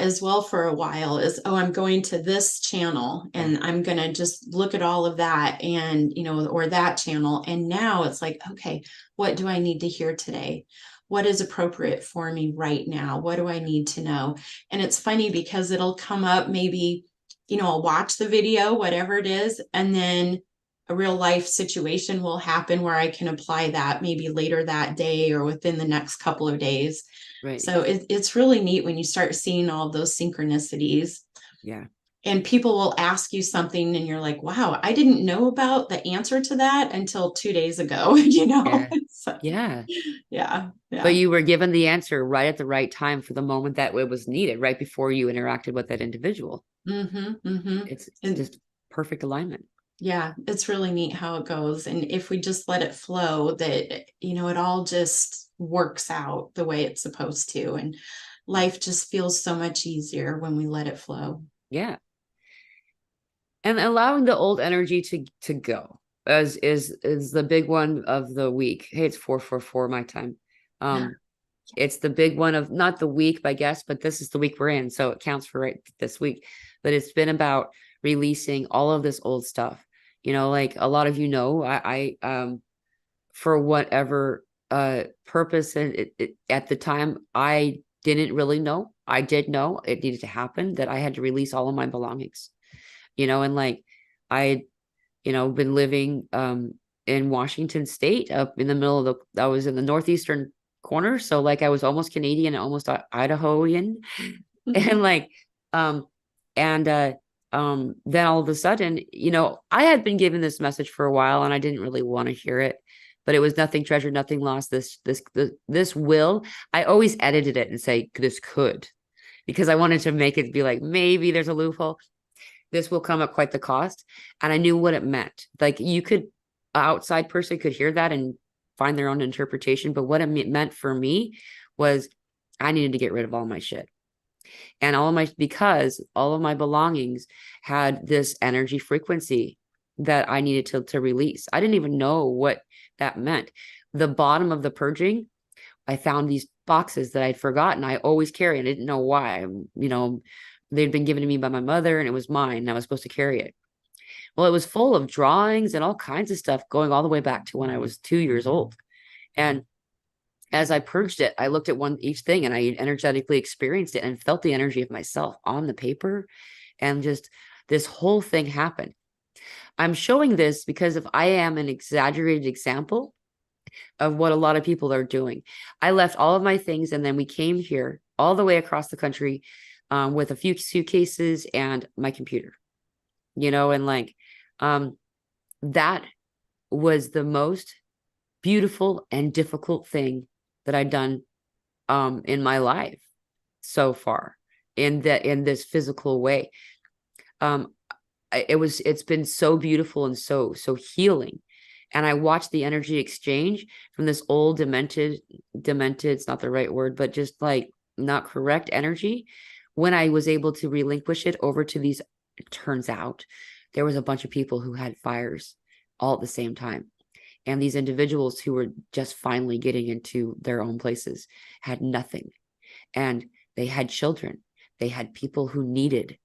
as well for a while. Is, oh, I'm going to this channel and I'm going to just look at all of that, and or that channel. And now it's like, okay, what do I need to hear today? What is appropriate for me right now? What do I need to know? And it's funny because it'll come up maybe I'll watch the video, whatever it is, and then a real life situation will happen where I can apply that maybe later that day or within the next couple of days. Right. So it's really neat when you start seeing all of those synchronicities. Yeah. And people will ask you something and you're like, wow, I didn't know about the answer to that until 2 days ago, Yeah. So, Yeah. yeah. But you were given the answer right at the right time for the moment that it was needed, right before you interacted with that individual. It's just perfect alignment. Yeah, it's really neat how it goes. And if we just let it flow, that, it all just works out the way it's supposed to. And life just feels so much easier when we let it flow. Yeah. And allowing the old energy to go is the big one of the week. Hey, it's 4:44 my time. It's the big one of not the week, I guess, but this is the week we're in, so it counts for right this week. But it's been about releasing all of this old stuff. Like a lot of I for whatever purpose, and at the time I didn't really know. I did know it needed to happen, that I had to release all of my belongings. And like I been living in Washington State, up in the middle of I was in the northeastern corner, so like I was almost Canadian, almost Idahoan. And like then all of a sudden, I had been given this message for a while and I didn't really want to hear it, but it was nothing treasured, nothing lost. This will, I always edited it and say this could, because I wanted to make it be like, maybe there's a loophole. This will come at quite the cost. And I knew what it meant. Like an outside person could hear that and find their own interpretation. But what it meant for me was I needed to get rid of all my shit. And because all of my belongings had this energy frequency that I needed to release. I didn't even know what that meant. The bottom of the purging, I found these boxes that I'd forgotten. I always carry, and I didn't know why. They'd been given to me by my mother and it was mine and I was supposed to carry it. Well, it was full of drawings and all kinds of stuff going all the way back to when I was 2 years old. And as I purged it, I looked at each thing and I energetically experienced it and felt the energy of myself on the paper. And just this whole thing happened. I'm showing this because if I am an exaggerated example of what a lot of people are doing. I left all of my things and then we came here all the way across the country with a few suitcases and my computer, and like that was the most beautiful and difficult thing that I'd done in my life so far in this physical way. It's been so beautiful and so healing. And I watched the energy exchange from this old demented, it's not the right word, but just like not correct energy. When I was able to relinquish it over to these, it turns out there was a bunch of people who had fires all at the same time. And these individuals who were just finally getting into their own places had nothing. And they had children. They had people who needed.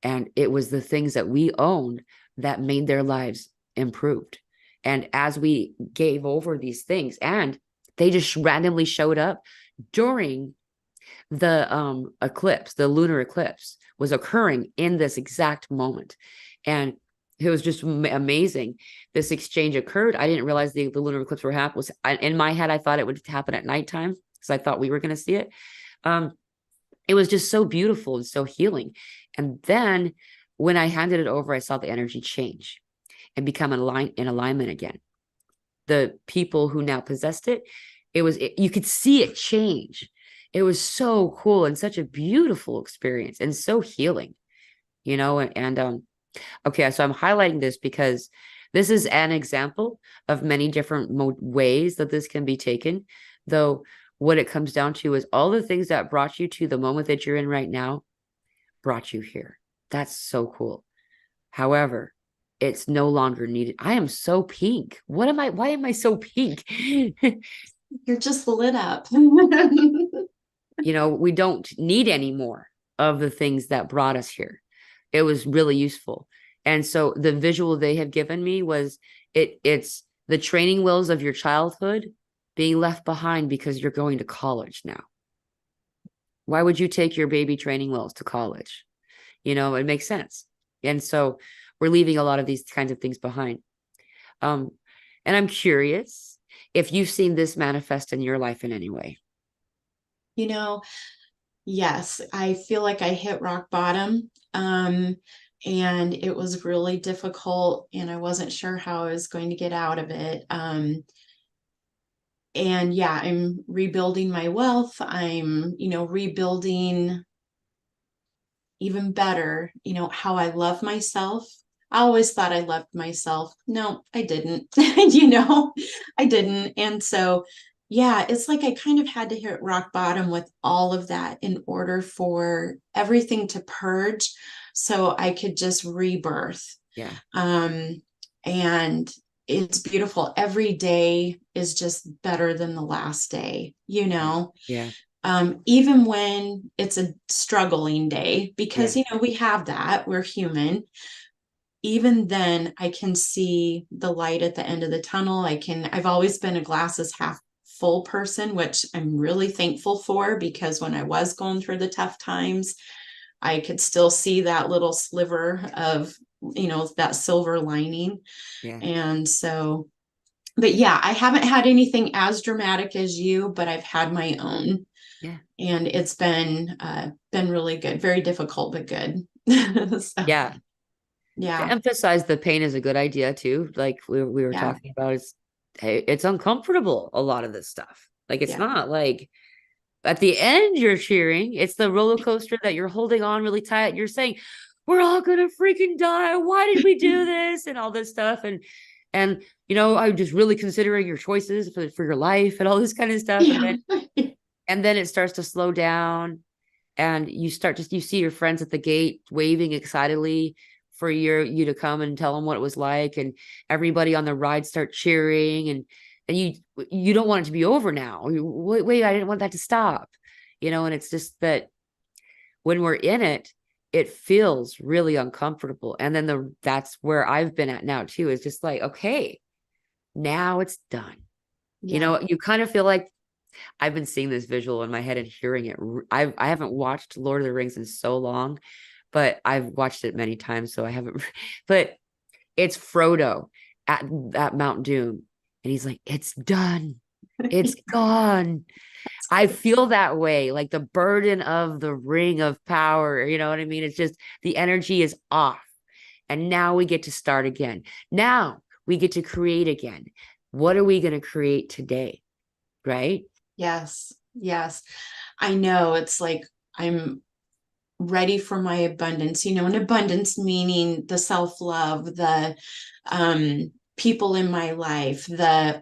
And it was the things that we owned that made their lives improved. And as we gave over these things, and they just randomly showed up during the eclipse, the lunar eclipse was occurring in this exact moment. And it was just amazing. This exchange occurred. I didn't realize the lunar eclipse were happening. In my head, I thought it would happen at nighttime because I thought we were going to see it. It was just so beautiful and so healing. And then when I handed it over, I saw the energy change and become in alignment again. The people who now possessed it, you could see it change. It was so cool and such a beautiful experience and so healing, okay, so I'm highlighting this because this is an example of many different ways that this can be taken, though what it comes down to is all the things that brought you to the moment that you're in right now brought you here. That's so cool. However, it's no longer needed. I am so pink. Why am I so pink? You're just lit up. We don't need any more of the things that brought us here. It was really useful. And so the visual they have given me was it's the training wheels of your childhood being left behind because you're going to college now. Why would you take your baby training wheels to college? it makes sense. And so we're leaving a lot of these kinds of things behind. And I'm curious if you've seen this manifest in your life in any way. Yes, I feel like I hit rock bottom. And it was really difficult, and I wasn't sure how I was going to get out of it. And yeah, I'm rebuilding my wealth. I'm, rebuilding even better, how I love myself. I always thought I loved myself. No, I didn't. I didn't. And so, yeah, it's like I kind of had to hit rock bottom with all of that in order for everything to purge so I could just rebirth. Yeah. And it's beautiful. Every day is just better than the last day, Yeah. Even when it's a struggling day, because, we have that, we're human. Even then I can see the light at the end of the tunnel. I've always been a glasses half full person, which I'm really thankful for, because when I was going through the tough times, I could still see that little sliver of, that silver lining. Yeah. And so, but yeah, I haven't had anything as dramatic as you, but I've had my own. Yeah. And it's been really good, very difficult, but good. So, Yeah. yeah. To emphasize the pain is a good idea too. Like we were talking about, it's uncomfortable, a lot of this stuff. Like it's not like at the end you're cheering. It's the roller coaster that you're holding on really tight. You're saying, we're all gonna freaking die. Why did we do this? And all this stuff. And I'm just really considering your choices for your life and all this kind of stuff. And then it starts to slow down, and you see your friends at the gate waving excitedly for you to come and tell them what it was like, and everybody on the ride start cheering, and you don't want it to be over now. Wait, I didn't want that to stop, and it's just that when we're in it, it feels really uncomfortable. And then that's where I've been at now too, is just like, okay, now it's done. You kind of feel like, I've been seeing this visual in my head and hearing it. I haven't watched Lord of the Rings in so long, but I've watched it many times, so I haven't. But it's Frodo at Mount Doom, and he's like, "It's done, it's gone." I feel that way, like the burden of the ring of power. You know what I mean? It's just the energy is off, and now we get to start again. Now we get to create again. What are we going to create today? Right? Yes. I know, it's like I'm ready for my abundance, and abundance meaning the self-love, the people in my life,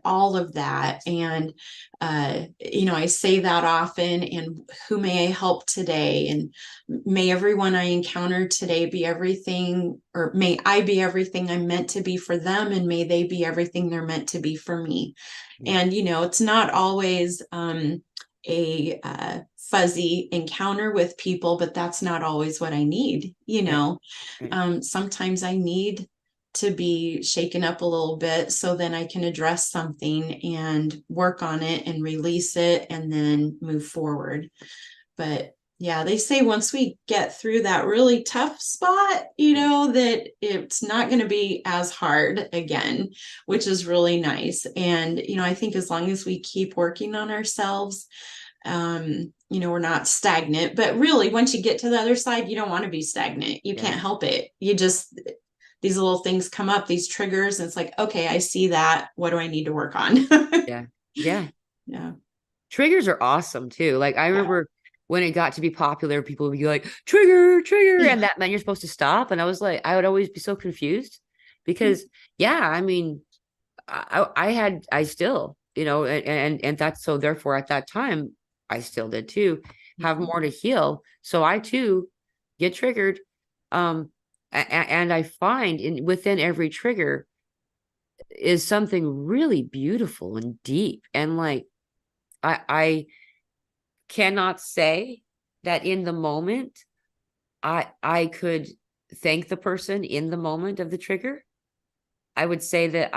all of that. And I say that often, and who may I help today? And may everyone I encounter today be everything, or may I be everything I'm meant to be for them, and may they be everything they're meant to be for me. And it's not always a fuzzy encounter with people, but that's not always what I need. Sometimes I need to be shaken up a little bit, so then I can address something and work on it and release it and then move forward. But yeah, they say once we get through that really tough spot, that it's not going to be as hard again, which is really nice. And, I think as long as we keep working on ourselves, we're not stagnant. But really, once you get to the other side, you don't want to be stagnant. You can't help it. These little things come up, these triggers, and it's like, okay, I see that. What do I need to work on? Yeah. Triggers are awesome too. Like I remember when it got to be popular, people would be like, trigger, and that meant you're supposed to stop. And I was like, I would always be so confused because I mean, I still, and that's, so therefore at that time, I still did too, have more to heal. So I too get triggered. And I find within every trigger is something really beautiful and deep. And like, I cannot say that in the moment, I could thank the person in the moment of the trigger. I would say that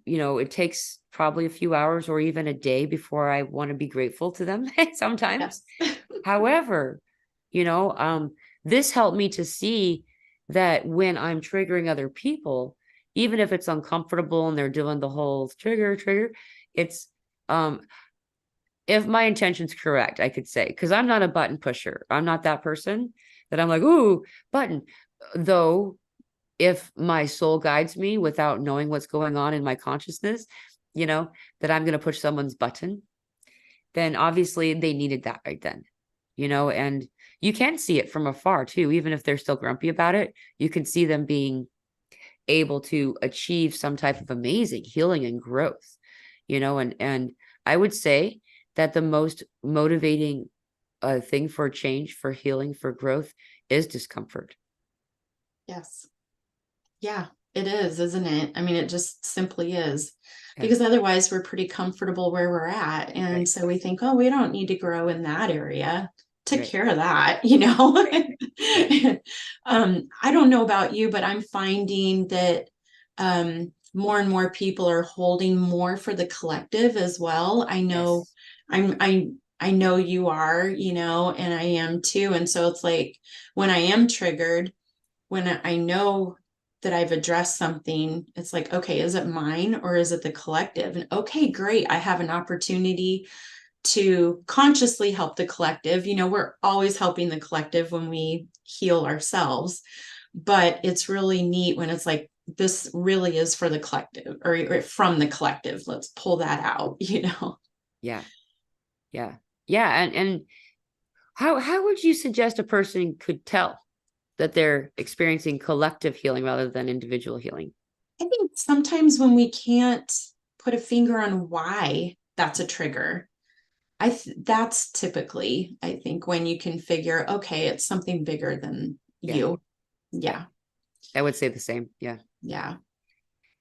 it takes probably a few hours or even a day before I want to be grateful to them sometimes. However, this helped me to see that when I'm triggering other people, even if it's uncomfortable and they're doing the whole trigger, it's if my intention's correct, I could say, because I'm not a button pusher. I'm not that person that I'm like, ooh, button. Though, if my soul guides me without knowing what's going on in my consciousness, that I'm going to push someone's button, then obviously they needed that right then, and you can see it from afar too, even if they're still grumpy about it. You can see them being able to achieve some type of amazing healing and growth, and I would say that the most motivating thing for change, for healing, for growth is discomfort. Yes. Yeah, it is, isn't it? I mean, it just simply is. Yeah. Because otherwise we're pretty comfortable where we're at. And Right. so we think, oh, we don't need to grow in that area. Take Right. care of that, Right. I don't know about you, but I'm finding that more and more people are holding more for the collective as well. I know Yes. I know you are, and I am too. And so it's like when I am triggered, when I know that I've addressed something, it's like, okay, is it mine or is it the collective? And okay, great. I have an opportunity to consciously help the collective. We're always helping the collective when we heal ourselves, but it's really neat when it's like, this really is for the collective or from the collective. Let's pull that out, Yeah. Yeah. Yeah. And how would you suggest a person could tell that they're experiencing collective healing rather than individual healing? I think sometimes when we can't put a finger on why that's a trigger, that's typically, I think, when you can figure, okay, it's something bigger than you. Yeah. I would say the same. Yeah. Yeah.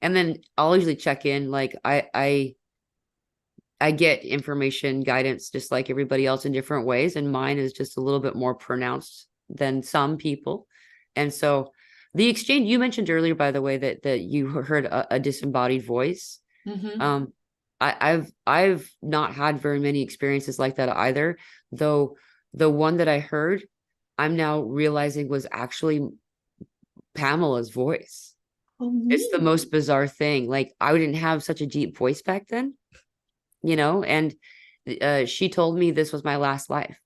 And then I'll usually check in. Like I get information guidance just like everybody else in different ways, and mine is just a little bit more pronounced than some people. And so the exchange you mentioned earlier, by the way, that you heard a disembodied voice. Mm-hmm. I've not had very many experiences like that either, though the one that I heard, I'm now realizing was actually Pamela's voice. Oh, It's the most bizarre thing. Like, I didn't have such a deep voice back then, and she told me this was my last life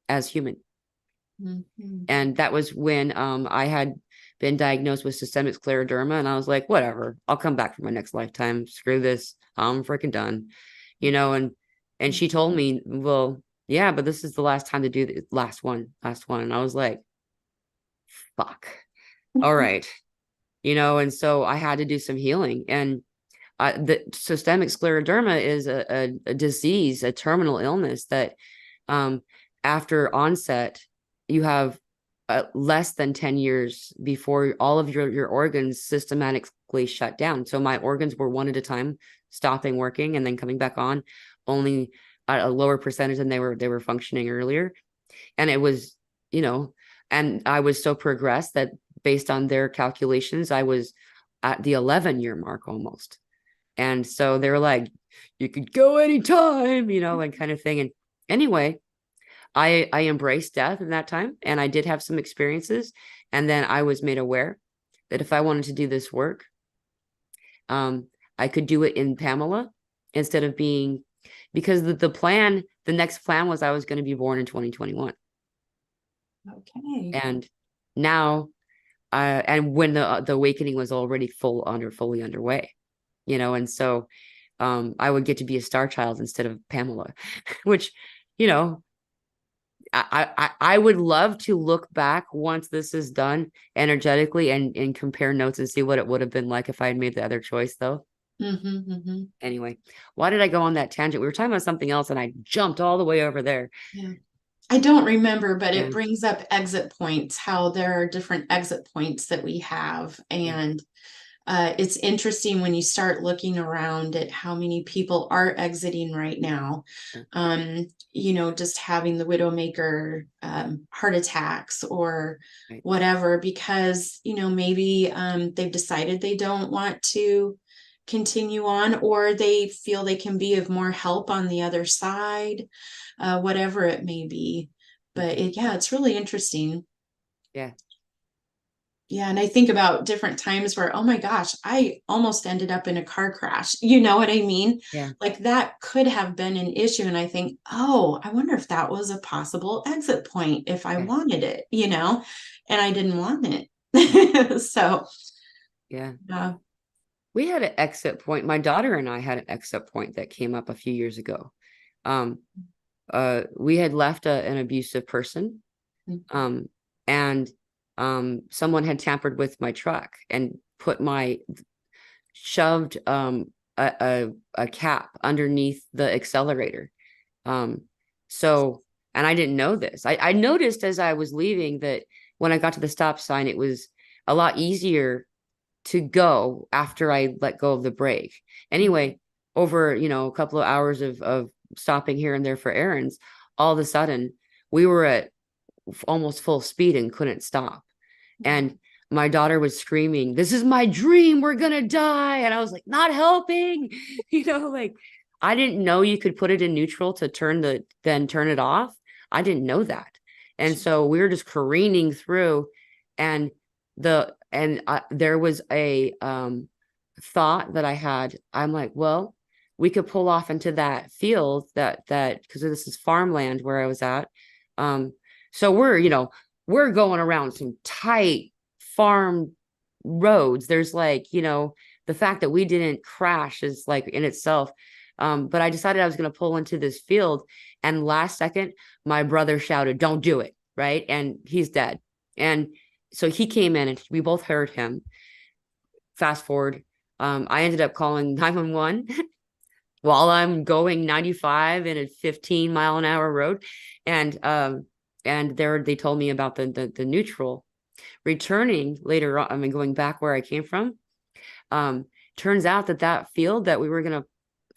as human. mm-hmm. And that was when I had been diagnosed with systemic scleroderma, and I was like, whatever, I'll come back for my next lifetime. Screw this. I'm freaking done. And she told me, well, yeah, but this is the last time to do the last one. And I was like, fuck. All right. And so I had to do some healing. And the systemic scleroderma is a disease, a terminal illness that after onset, you have less than 10 years before all of your organs systematically shut down. So my organs were one at a time stopping working and then coming back on, only at a lower percentage than they were functioning earlier. And it was, and I was so progressed that based on their calculations, I was at the 11-year mark almost. And so they were like, you could go anytime, and kind of thing. And anyway, I embraced death in that time, and I did have some experiences. And then I was made aware that if I wanted to do this work, I could do it in Pamela instead of being, because the next plan was I was going to be born in 2021. Okay. And now, and when the awakening was already fully underway, and so I would get to be a star child instead of Pamela, which, I would love to look back once this is done energetically and compare notes and see what it would have been like if I had made the other choice, though. Mm-hmm, mm-hmm. Anyway, why did I go on that tangent? We were talking about something else and I jumped all the way over there. Yeah. I don't remember, but Yeah. it brings up exit points, how there are different exit points that we have. And it's interesting when you start looking around at how many people are exiting right now. Just having the widowmaker heart attacks or Right. whatever, because, maybe they've decided they don't want to continue on, or they feel they can be of more help on the other side, whatever it may be. But it's really interesting. Yeah. Yeah. And I think about different times where, oh my gosh, I almost ended up in a car crash. You know what I mean? Yeah. Like that could have been an issue. And I think, oh, I wonder if that was a possible exit point if I Yeah. wanted it, and I didn't want it. So, Yeah. yeah. We had an exit point. My daughter and I had an exit point that came up a few years ago. Um, we had left an abusive person, Mhm. and someone had tampered with my truck and shoved a cap underneath the accelerator. Um, so, and I didn't know this. I noticed as I was leaving that when I got to the stop sign, it was a lot easier to go after I let go of the brake. Anyway, over, a couple of hours of stopping here and there for errands, all of a sudden we were at almost full speed and couldn't stop. And my daughter was screaming, "This is my dream. We're going to die." And I was like, not helping, like I didn't know you could put it in neutral to then turn it off. I didn't know that. And so we were just careening through, and there was a thought that I had. I'm like, well, we could pull off into that field that because this is farmland where I was at. So we're going around some tight farm roads. There's the fact that we didn't crash is like in itself. But I decided I was going to pull into this field, and last second, my brother shouted, "Don't do it." Right. And he's dead. And so he came in and we both heard him. Fast forward. I ended up calling 911 while I'm going 95 in a 15-mile-an-hour road. And they told me about the neutral. Returning later on, I mean, going back where I came from, turns out that field that we were going to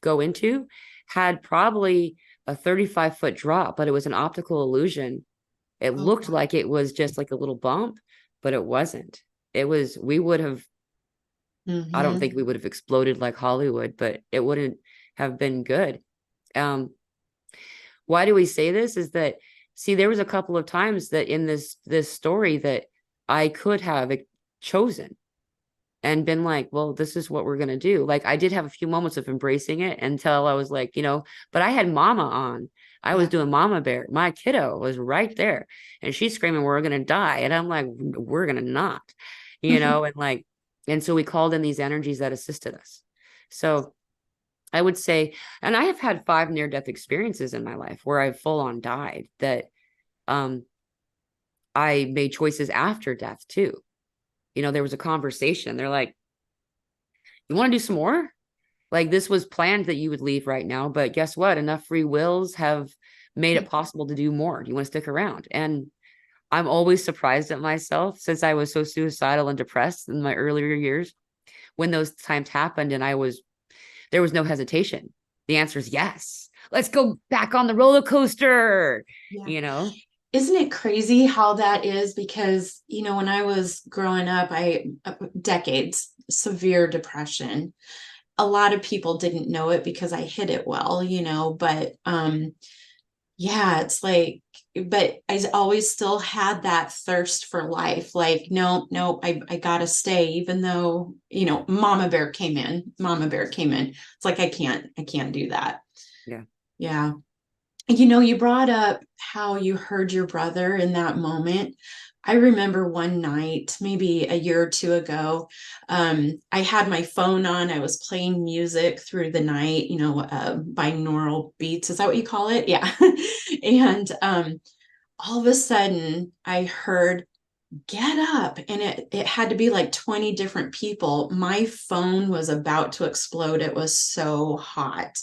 go into had probably a 35-foot drop, but it was an optical illusion. It Oh, looked like it was just like a little bump, but it wasn't. We would have, I don't think we would have exploded like Hollywood, but it wouldn't have been good. Why do we say this? Is that, see, there was a couple of times that in this story that I could have chosen and been like, well, this is what we're going to do. Like I did have a few moments of embracing it until I was like, but I had mama on. I was doing mama bear. My kiddo was right there and she's screaming, "We're going to die." And I'm like, we're going to not, and so we called in these energies that assisted us. So I would say, and I have had 5 near-death experiences in my life where I full on died, that I made choices after death too. There was a conversation. They're like, "You want to do some more? Like this was planned that you would leave right now, but guess what? Enough free wills have made it possible to do more. Do you want to stick around?" And I'm always surprised at myself, since I was so suicidal and depressed in my earlier years, when those times happened and there was no hesitation. The answer is yes. Let's go back on the roller coaster. Yeah. Isn't it crazy how that is? Because, when I was growing up, decades, severe depression. A lot of people didn't know it because I hid it well, but yeah, it's like, but I always still had that thirst for life. Like, no, I gotta stay, even though, Mama Bear came in. It's like, I can't do that. Yeah. Yeah. You brought up how you heard your brother in that moment. I remember one night, maybe a year or two ago, I had my phone on. I was playing music through the night, binaural beats. Is that what you call it? Yeah. And all of a sudden, I heard, "Get up." And it had to be like 20 different people. My phone was about to explode. It was so hot.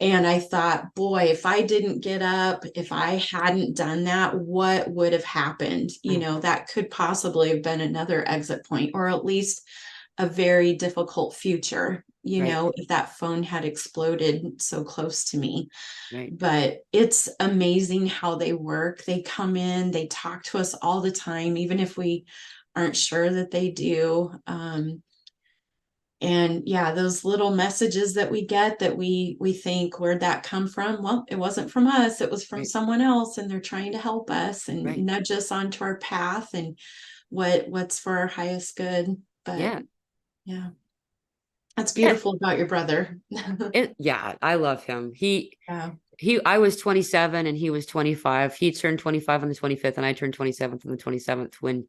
And I thought, boy, if I didn't get up, if I hadn't done that, what would have happened? That could possibly have been another exit point, or at least a very difficult future, Right. if that phone had exploded so close to me. Right. But it's amazing how they work. They come in, they talk to us all the time, even if we aren't sure that they do. And yeah, those little messages that we get that we think, where'd that come from? Well, it wasn't from us, it was from Right. someone else, and they're trying to help us and Right. nudge us onto our path and what's for our highest good. But Yeah. yeah, that's Yeah. beautiful about your brother. Yeah, I love him. Yeah. I was 27 and he was 25. He turned 25 on the 25th and I turned 27th on the 27th when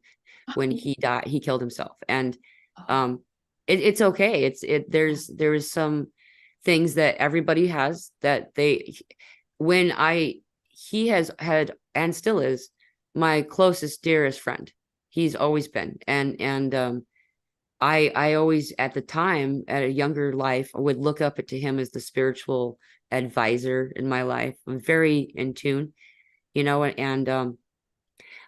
he died. He killed himself. And Oh, um it's okay. There's some things that everybody has that when I he has had and still is my closest, dearest friend. He's always been. And I always at the time at a younger life I would look up to him as the spiritual advisor in my life. I'm very in tune, and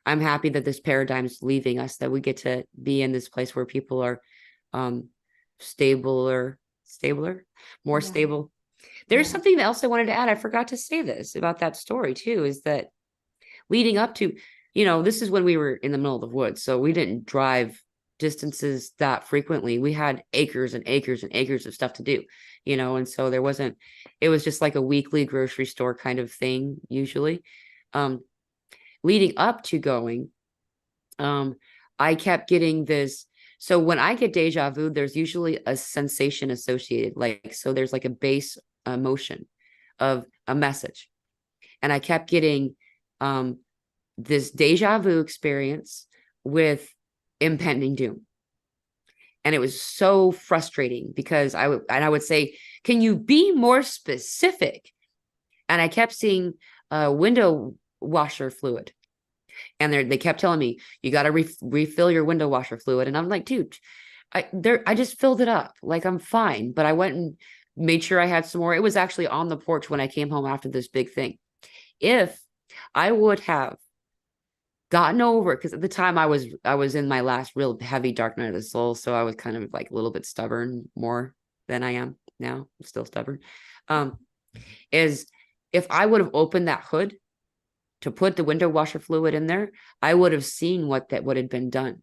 I'm happy that this paradigm is leaving us, that we get to be in this place where people are um stabler, more yeah. stable. There's Yeah. something else I wanted to add. I forgot to say this about that story too, is that leading up to, this is when we were in the middle of the woods. So we didn't drive distances that frequently. We had acres and acres and acres of stuff to do, and so it was just like a weekly grocery store kind of thing, usually. Um, Leading up to going, I kept getting this. So when I get deja vu, there's usually a sensation associated. So there's like a base emotion of a message. And I kept getting this deja vu experience with impending doom. And it was so frustrating because I would say, can you be more specific? And I kept seeing window washer fluid. And they kept telling me, you got to refill your window washer fluid. And I'm like, dude, I just filled it up. Like, I'm fine. But I went and made sure I had some more. It was actually on the porch when I came home after this big thing. If I would have gotten over it, because at the time I was in my last real heavy dark night of the soul, so I was kind of like a little bit stubborn, more than I am now. I'm still stubborn. Is if I would have opened that hood to put the window washer fluid in there, I would have seen what had been done.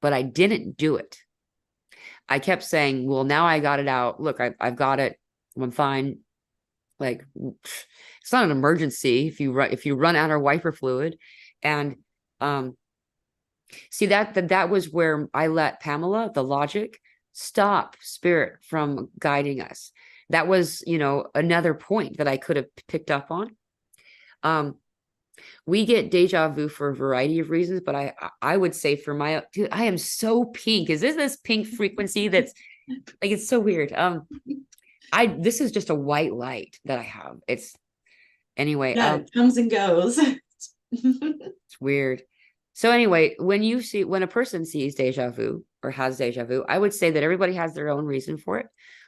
But I didn't do it. I kept saying, well, now I got it out. Look, I've got it. I'm fine. Like, it's not an emergency if you run out of wiper fluid. And see, that was where I let Pamela, the logic, stop spirit from guiding us. That was, another point that I could have picked up on. We get deja vu for a variety of reasons, but I would say for dude, I am so pink. Is this pink frequency that's like, it's so weird. This is just a white light that I have. Anyway, Yeah, it comes and goes. it's weird. So anyway, when a person sees deja vu or has deja vu, I would say that everybody has their own reason for it.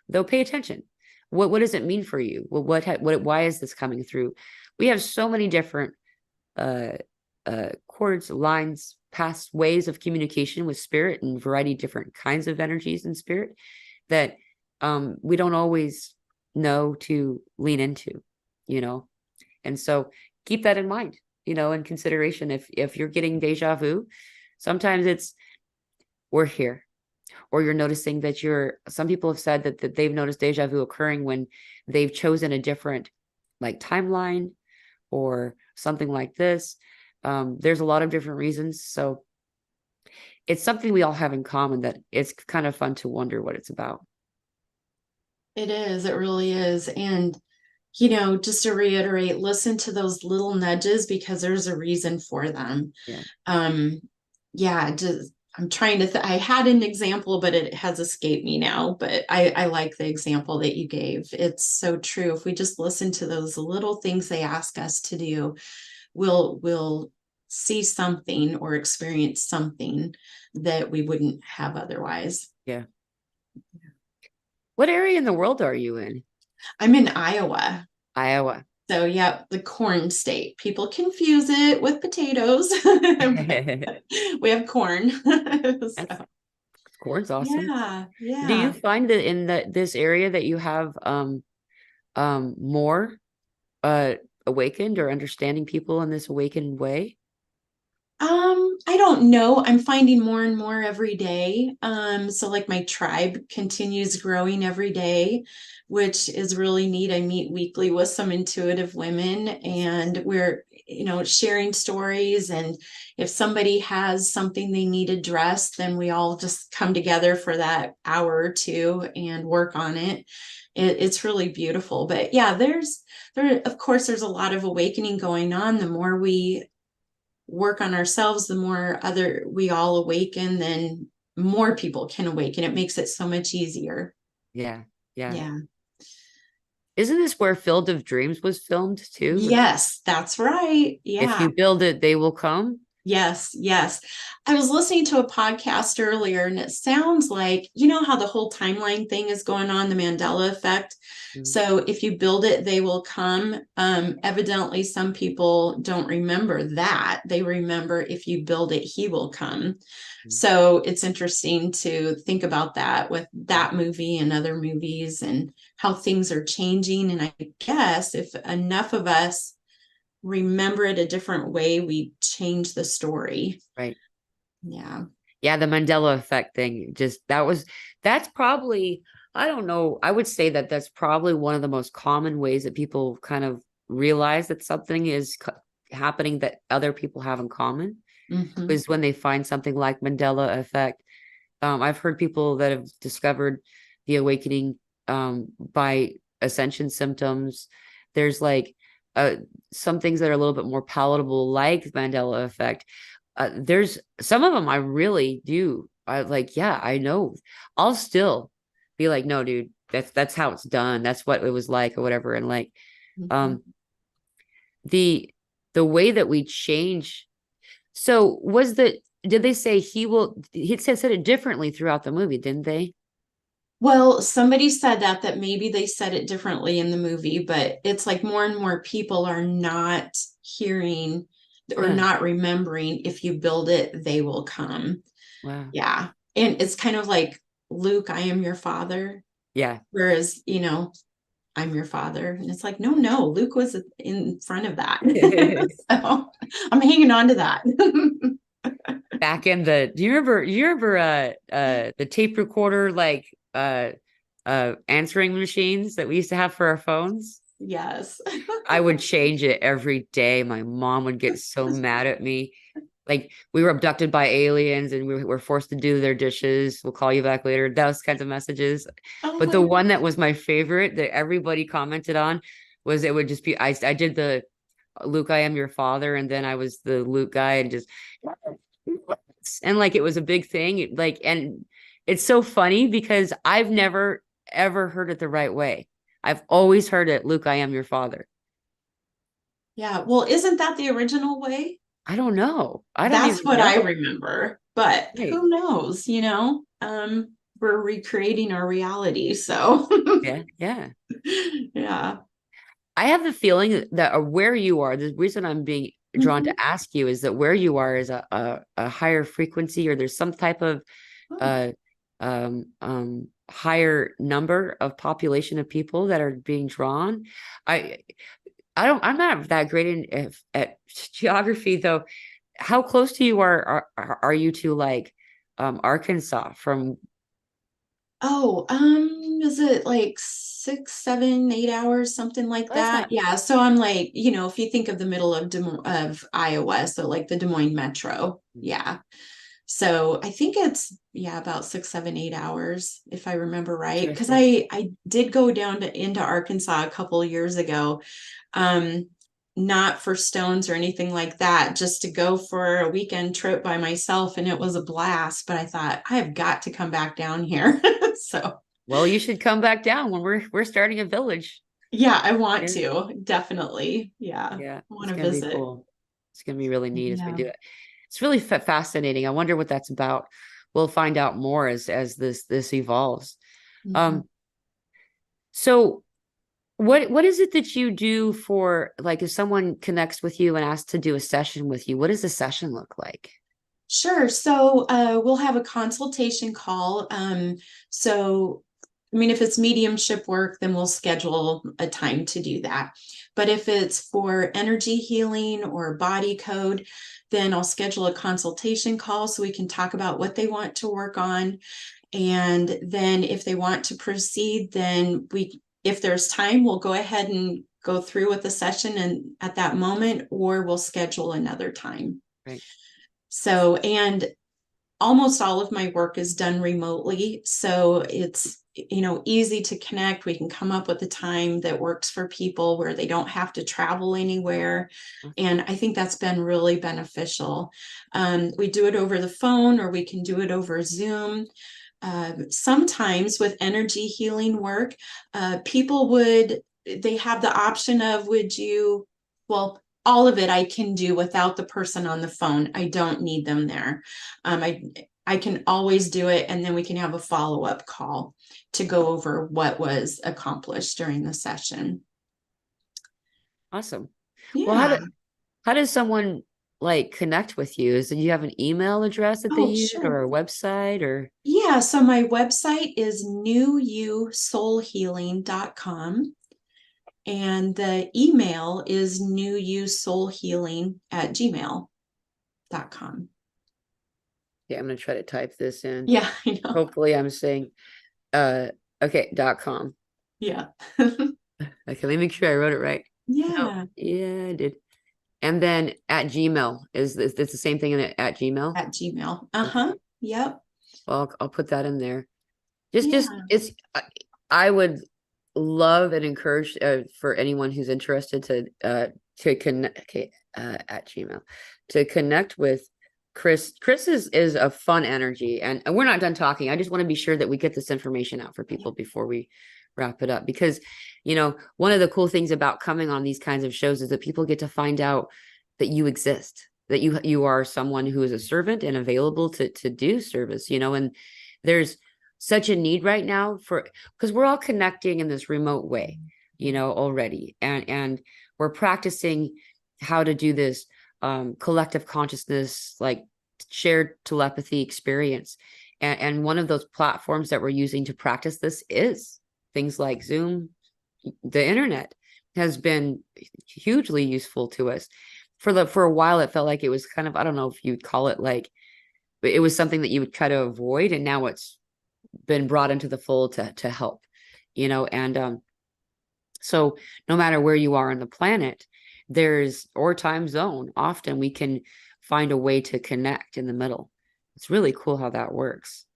They'll pay attention. What does it mean for you? Well, why is this coming through? We have so many different chords, lines, past ways of communication with spirit and variety of different kinds of energies in spirit that we don't always know to lean into, and so keep that in mind, in consideration. If you're getting deja vu, sometimes it's we're here, or you're noticing that some people have said that they've noticed deja vu occurring when they've chosen a different like timeline or something like this. There's a lot of different reasons. So it's something we all have in common, that it's kind of fun to wonder what it's about. It is, it really is. And, just to reiterate, listen to those little nudges because there's a reason for them. Yeah. Yeah, I'm trying to, I had an example, but it has escaped me now, but I like the example that you gave. It's so true. If we just listen to those little things they ask us to do, we'll see something or experience something that we wouldn't have otherwise. Yeah. What area in the world are you in? I'm in Iowa. Iowa. So yeah, the corn state. People confuse it with potatoes. We have corn. So, Corn's awesome. yeah, Do you yeah. find that in this area that you have more awakened or understanding people in this awakened way? I don't know. I'm finding more and more every day. So like my tribe continues growing every day, which is really neat. I meet weekly with some intuitive women, and we're, sharing stories. And if somebody has something they need addressed, then we all just come together for that hour or two and work on it. It's really beautiful. But yeah, of course, there's a lot of awakening going on. The more we work on ourselves, the more we all awaken, then more people can awaken. It makes it so much easier. Yeah. Yeah. Yeah. Isn't this where Field of Dreams was filmed too? Yes, that's right. If Yeah. you build it, they will come. Yes, yes. I was listening to a podcast earlier, and it sounds like, how the whole timeline thing is going on, the Mandela effect. So if you build it, they will come. Evidently, some people don't remember that. They remember if you build it, he will come. So it's interesting to think about that with that movie and other movies and how things are changing. And I guess if enough of us remember it a different way, we change the story. Right. Yeah. Yeah, the Mandela effect thing, that's probably, I don't know, I would say that that's probably one of the most common ways that people kind of realize that something is happening that other people have in common, is when they find something like Mandela effect. I've heard people that have discovered the awakening by ascension symptoms. There's like some things that are a little bit more palatable, like Mandela effect. There's some of them I really do. I know. I'll still be like, no, dude, that's how it's done. That's what it was like, or whatever. And like, the way that we change. So did they say he said it differently throughout the movie, didn't they? Well, somebody said that maybe they said it differently in the movie, but it's like more and more people are not hearing or not remembering, if you build it, they will come. Wow. Yeah. And it's kind of like, Luke, I am your father. Yeah. Whereas, I'm your father. And it's like, no, Luke was in front of that. So I'm hanging on to that. Back in do you remember the tape recorder, like answering machines that we used to have for our phones? Yes. I would change it every day. My mom would get so mad at me. Like, we were abducted by aliens and we were forced to do their dishes. We'll call you back later. Those kinds of messages. But the one that was my favorite that everybody commented on was, it would just be, I did the Luke, I am your father, and then I was the Luke guy, and just, and like, it was a big thing. Like, and it's so funny because I've never ever heard it the right way. I've always heard it, Luke, I am your father. Yeah. Well, isn't that the original way? I don't know. That's what I remember, but who knows, we're recreating our reality. So yeah. Yeah. I have the feeling that where you are, the reason I'm being drawn to ask you is that where you are is a higher frequency, or there's some type of higher number of population of people that are being drawn. I'm not that great at geography, though. How close to you are you to like Arkansas from? Is it like 6, 7, 8 hours, something like that? Not... Yeah. So I'm like, if you think of the middle of Iowa, so like the Des Moines metro. Yeah. So I think it's, about 6, 7, 8 hours, if I remember right. Because I did go down into Arkansas a couple of years ago. Not for stones or anything like that, just to go for a weekend trip by myself. And it was a blast, but I thought, I have got to come back down here. So, well, you should come back down when we're starting a village. Yeah, I want to, definitely. Yeah. Yeah. I want to visit. Be cool. It's going to be really neat as we do it. It's really fascinating. I wonder what that's about. We'll find out more as this evolves. So what is it that you do for, like, if someone connects with you and asks to do a session with you, what does the session look like? Sure. So we'll have a consultation call. So, I mean, if it's mediumship work, then we'll schedule a time to do that. But if it's for energy healing or body code, then I'll schedule a consultation call so we can talk about what they want to work on. And then if they want to proceed, then if there's time, we'll go ahead and go through with the session and at that moment, or we'll schedule another time. Right. So, and almost all of my work is done remotely. So it's, easy to connect. We can come up with a time that works for people where they don't have to travel anywhere. And I think that's been really beneficial. We do it over the phone, or we can do it over Zoom. Sometimes with energy healing work, they have the option of, all of it I can do without the person on the phone. I don't need them there. I can always do it, and then we can have a follow-up call to go over what was accomplished during the session. Awesome. Yeah. Well, how does someone like connect with you? Do you have an email address that they use, sure. or a website, or? Yeah, so my website is newusoulhealing.com. And the email is newusoulhealing@gmail.com. Yeah, I'm gonna try to type this in. Yeah, I know. Hopefully I'm saying okay, .com. Yeah. Okay, let me make sure I wrote it right. Yeah. No, yeah, I did. And then at Gmail, is this the same thing at Gmail? At Gmail. Uh-huh. Okay. Yep. Well, I'll put that in there. Yeah. I would love and encourage for anyone who's interested to connect at Gmail to connect with Chris. Chris is a fun energy, and we're not done talking. I just want to be sure that we get this information out for people before we wrap it up, because one of the cool things about coming on these kinds of shows is that people get to find out that you exist, that you are someone who is a servant and available to do service, and there's such a need right now because we're all connecting in this remote way, already. And we're practicing how to do this collective consciousness, like shared telepathy experience. And one of those platforms that we're using to practice this is things like Zoom. The internet has been hugely useful to us. For a while, it felt like it was kind of, I don't know if you'd call it like, it was something that you would try to avoid. And now it's been brought into the fold to help, and so no matter where you are on the planet, or time zone, often we can find a way to connect in the middle. It's really cool how that works.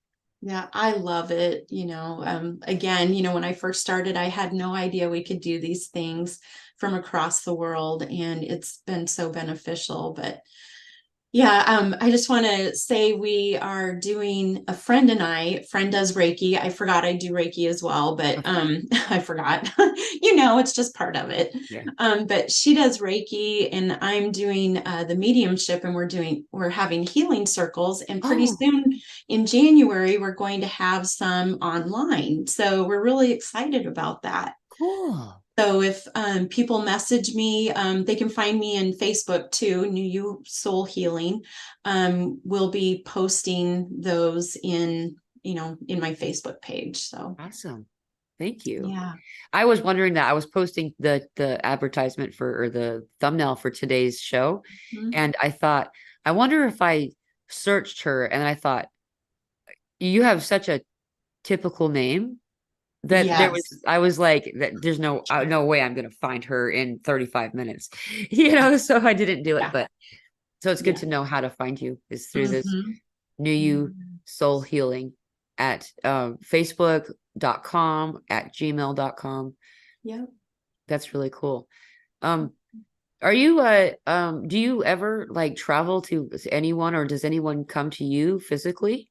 Yeah, I love it. Again, when I first started, I had no idea we could do these things from across the world, and it's been so beneficial. But yeah, I just want to say we are doing, a friend does Reiki. I forgot I do Reiki as well, but I forgot, it's just part of it. Yeah. But she does Reiki, and I'm doing the mediumship, and we're having healing circles, and pretty soon in January, we're going to have some online. So we're really excited about that. Cool. So if people message me, they can find me in Facebook too, New You Soul Healing. We'll be posting those in my Facebook page. So awesome. Thank you. Yeah. I was wondering that. I was posting the advertisement or the thumbnail for today's show. Mm-hmm. And I thought, I wonder if I searched her, and I thought, you have such a typical name that I was like, that there's no way I'm going to find her in 35 minutes, so I didn't do it. But so it's good to know how to find you is through this New You Soul Healing at facebook.com, at gmail.com. Yeah. That's really cool. Are you do you ever like travel to anyone, or does anyone come to you physically?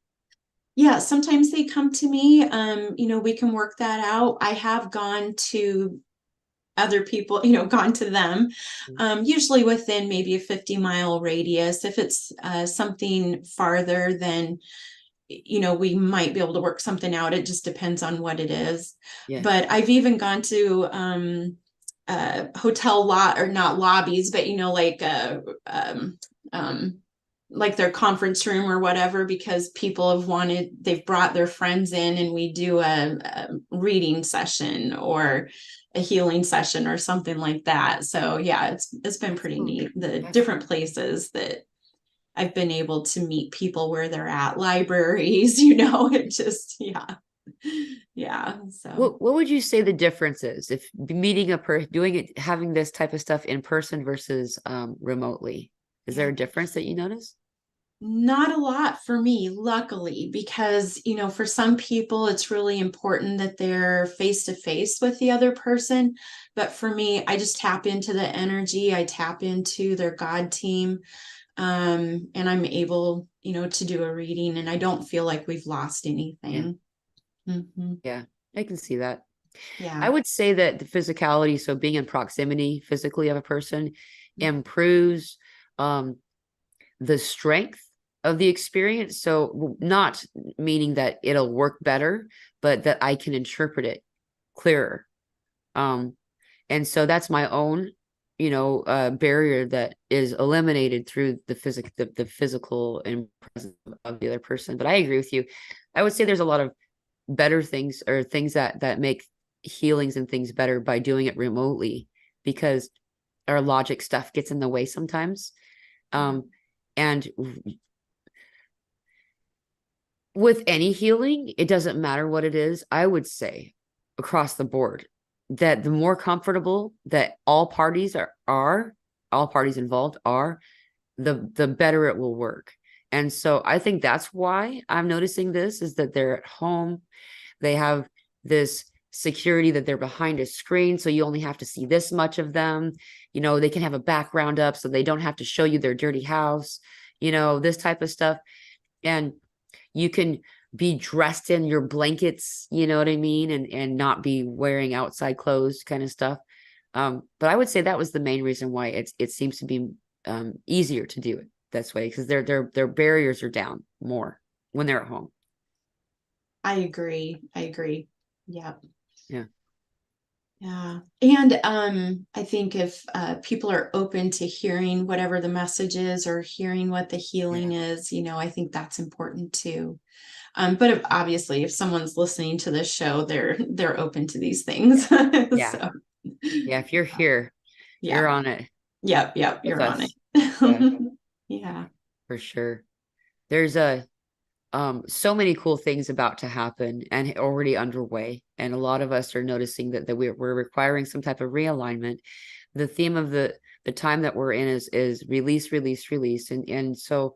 Yeah, sometimes they come to me. We can work that out. I have gone to other people, gone to them, usually within maybe a 50-mile radius. If it's something farther, then, we might be able to work something out. It just depends on what it is. Yeah. But I've even gone to hotel or not lobbies, but, like like their conference room or whatever, because people they've brought their friends in and we do a reading session or a healing session or something like that. So yeah, it's been pretty neat. The different places that I've been able to meet people where they're at, libraries, it just, yeah. Yeah. So What would you say the difference is if meeting doing it, having this type of stuff in person versus remotely? Is there a difference that you notice? not a lot for me, luckily, because, for some people, it's really important that they're face to face with the other person. But for me, I just tap into the energy, I tap into their God team, and I'm able, to do a reading, and I don't feel like we've lost anything. Yeah, I can see that. Yeah. I would say that the physicality, so being in proximity physically of a person, improves the strength of the experience. So not meaning that it'll work better, but that I can interpret it clearer. And so that's my own, barrier that is eliminated through the physical and presence of the other person. But I agree with you. I would say there's a lot of better things, or things that make healings and things better by doing it remotely, because our logic stuff gets in the way sometimes. And with any healing, it doesn't matter what it is. I would say across the board that the more comfortable that all parties all parties involved are, the better it will work. And so I think that's why I'm noticing this, is that they're at home. They have this security that they're behind a screen, so you only have to see this much of them. They can have a background up so they don't have to show you their dirty house, this type of stuff. And you can be dressed in your blankets, you know what I mean? And not be wearing outside clothes kind of stuff. But I would say that was the main reason why it seems to be easier to do it this way, because their barriers are down more when they're at home. I agree. Yeah. Yeah. Yeah. And I think if people are open to hearing whatever the message is, or hearing what the healing is, I think that's important too. But obviously, if someone's listening to this show, they're open to these things. Yeah. So, Yeah. If you're here, you're on it. Yep. You're on it. Yeah. Yeah. For sure. There's so many cool things about to happen and already underway. And a lot of us are noticing that we're requiring some type of realignment. The theme of the time that we're in is release, release, release. And so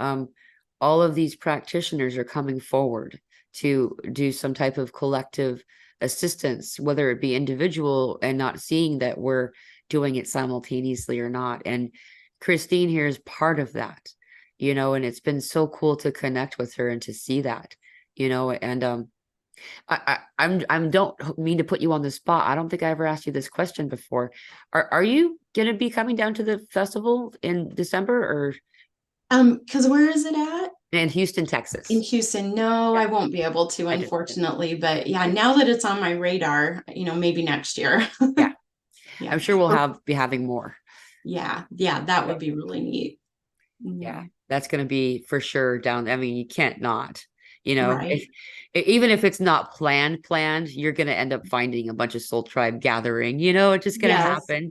all of these practitioners are coming forward to do some type of collective assistance, whether it be individual and not seeing that we're doing it simultaneously or not. And Christine here is part of that, and it's been so cool to connect with her and to see that, and I don't mean to put you on the spot. I don't think I ever asked you this question before. Are you going to be coming down to the festival in December, or? Because where is it at? In Houston, Texas. In Houston, no, I won't be able to, unfortunately. But yeah, now that it's on my radar, maybe next year. Yeah. Yeah. I'm sure we'll be having more. Yeah, that would be really neat. Yeah, that's going to be for sure down. I mean, you can't not, Right. even if it's not planned, you're going to end up finding a bunch of soul tribe gathering, it's just going to happen.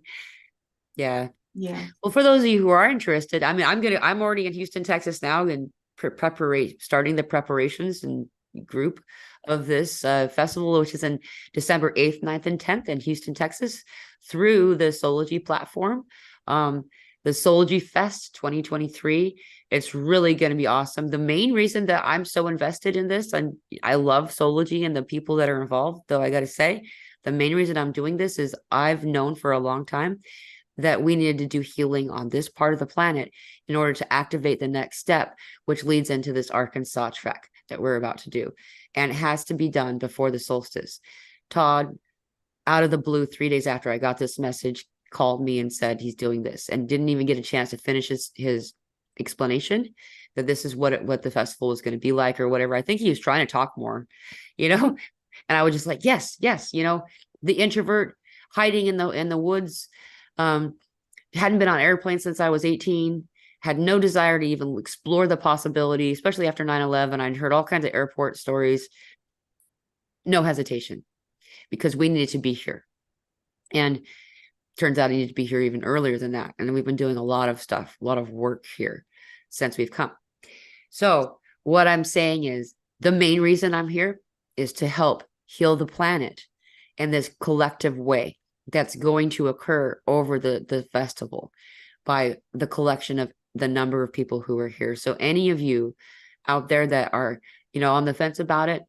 Yeah. Yeah. Well, for those of you who are interested, I mean, I'm already in Houston, Texas now, and starting the preparations and group of this festival, which is in December 8th, 9th, and 10th in Houston, Texas, through the Soulology platform. The SOULOGYFEST 2023. It's really going to be awesome. The main reason that I'm so invested in this, and I love Soulology and the people that are involved, though I got to say, the main reason I'm doing this is I've known for a long time that we needed to do healing on this part of the planet in order to activate the next step, which leads into this Arkansas trek that we're about to do. And it has to be done before the solstice. Todd, out of the blue, 3 days after I got this message, called me and said he's doing this, and didn't even get a chance to finish his explanation that this is what the festival is going to be like or whatever. I think he was trying to talk more, and I was just like, yes, the introvert hiding in the woods, hadn't been on airplanes since I was 18, had no desire to even explore the possibility, especially after 9/11. I'd heard all kinds of airport stories. No hesitation, because we needed to be here. And turns out I needed to be here even earlier than that. And we've been doing a lot of stuff, a lot of work here since we've come. So what I'm saying is the main reason I'm here is to help heal the planet in this collective way that's going to occur over the festival by the collection of the number of people who are here. So any of you out there that are, on the fence about it,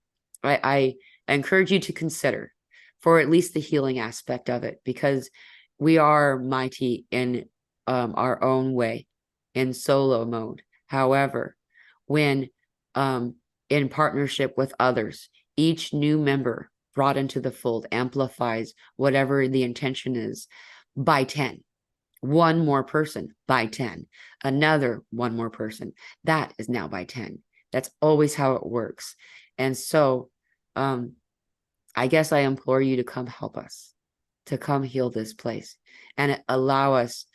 I encourage you to consider for at least the healing aspect of it, because we are mighty in our own way, in solo mode. However, when in partnership with others, each new member brought into the fold amplifies whatever the intention is by 10. One more person by 10, another one more person. That is now by 10. That's always how it works. And so I guess I implore you to come help us, to come heal this place and allow us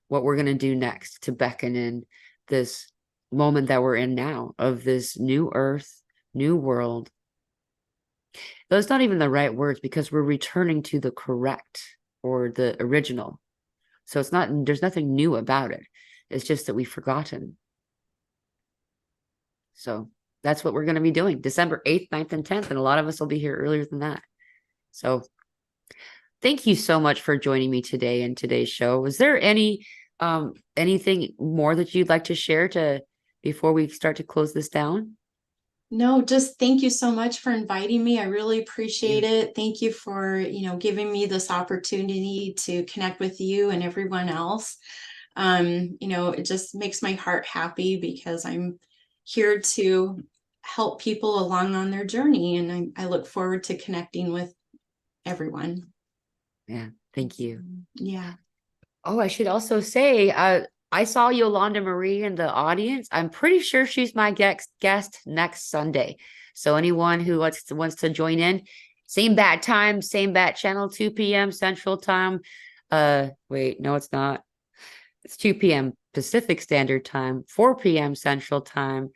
what we're going to do next to beckon in this moment that we're in now of this new earth, new world. Those not even the right words, because we're returning to the correct or the original. So it's not, there's nothing new about it. It's just that we've forgotten. So that's what we're going to be doing December 8th, 9th, and 10th. And a lot of us will be here earlier than that. So thank you so much for joining me today in today's show. Is there anything more that you'd like to share before we start to close this down? No, just thank you so much for inviting me. I really appreciate it. Thank you for, giving me this opportunity to connect with you and everyone else. It just makes my heart happy because I'm here to help people along on their journey. And I look forward to connecting with everyone. Yeah. Thank you. Yeah. Oh, I should also say, I saw Yolanda Marie in the audience. I'm pretty sure she's my guest next Sunday. So anyone who wants to join in, same bat time, same bat channel, 2 p.m. Central Time. Wait, no, it's not. It's 2 p.m. Pacific Standard Time, 4 p.m. Central Time,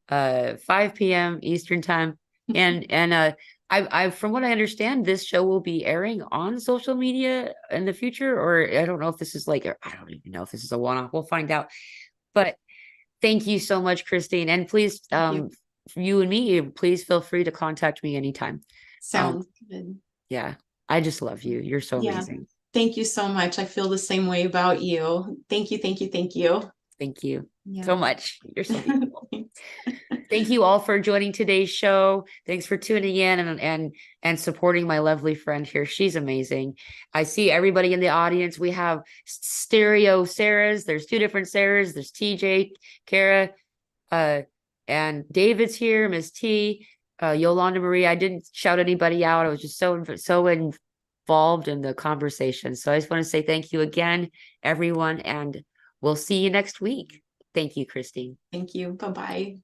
5 p.m. Eastern Time. And I from what I understand, this show will be airing on social media in the future, or I don't know if this is I don't even know if this is a one-off. We'll find out. But thank you so much, Christine. And please, you and me, please feel free to contact me anytime. Sounds good. Yeah. I just love you. You're so amazing. Thank you so much. I feel the same way about you. Thank you. Thank you. Thank you. Thank you so much. You're so beautiful. Thank you all for joining today's show. Thanks for tuning in and supporting my lovely friend here. She's amazing. I see everybody in the audience. We have stereo Sarahs. There's 2 different Sarahs. There's TJ, Kara, and David's here, Miss T, Yolanda Marie. I didn't shout anybody out. I was just so involved in the conversation. So I just want to say thank you again, everyone, and we'll see you next week. Thank you, Christine. Thank you. Bye-bye.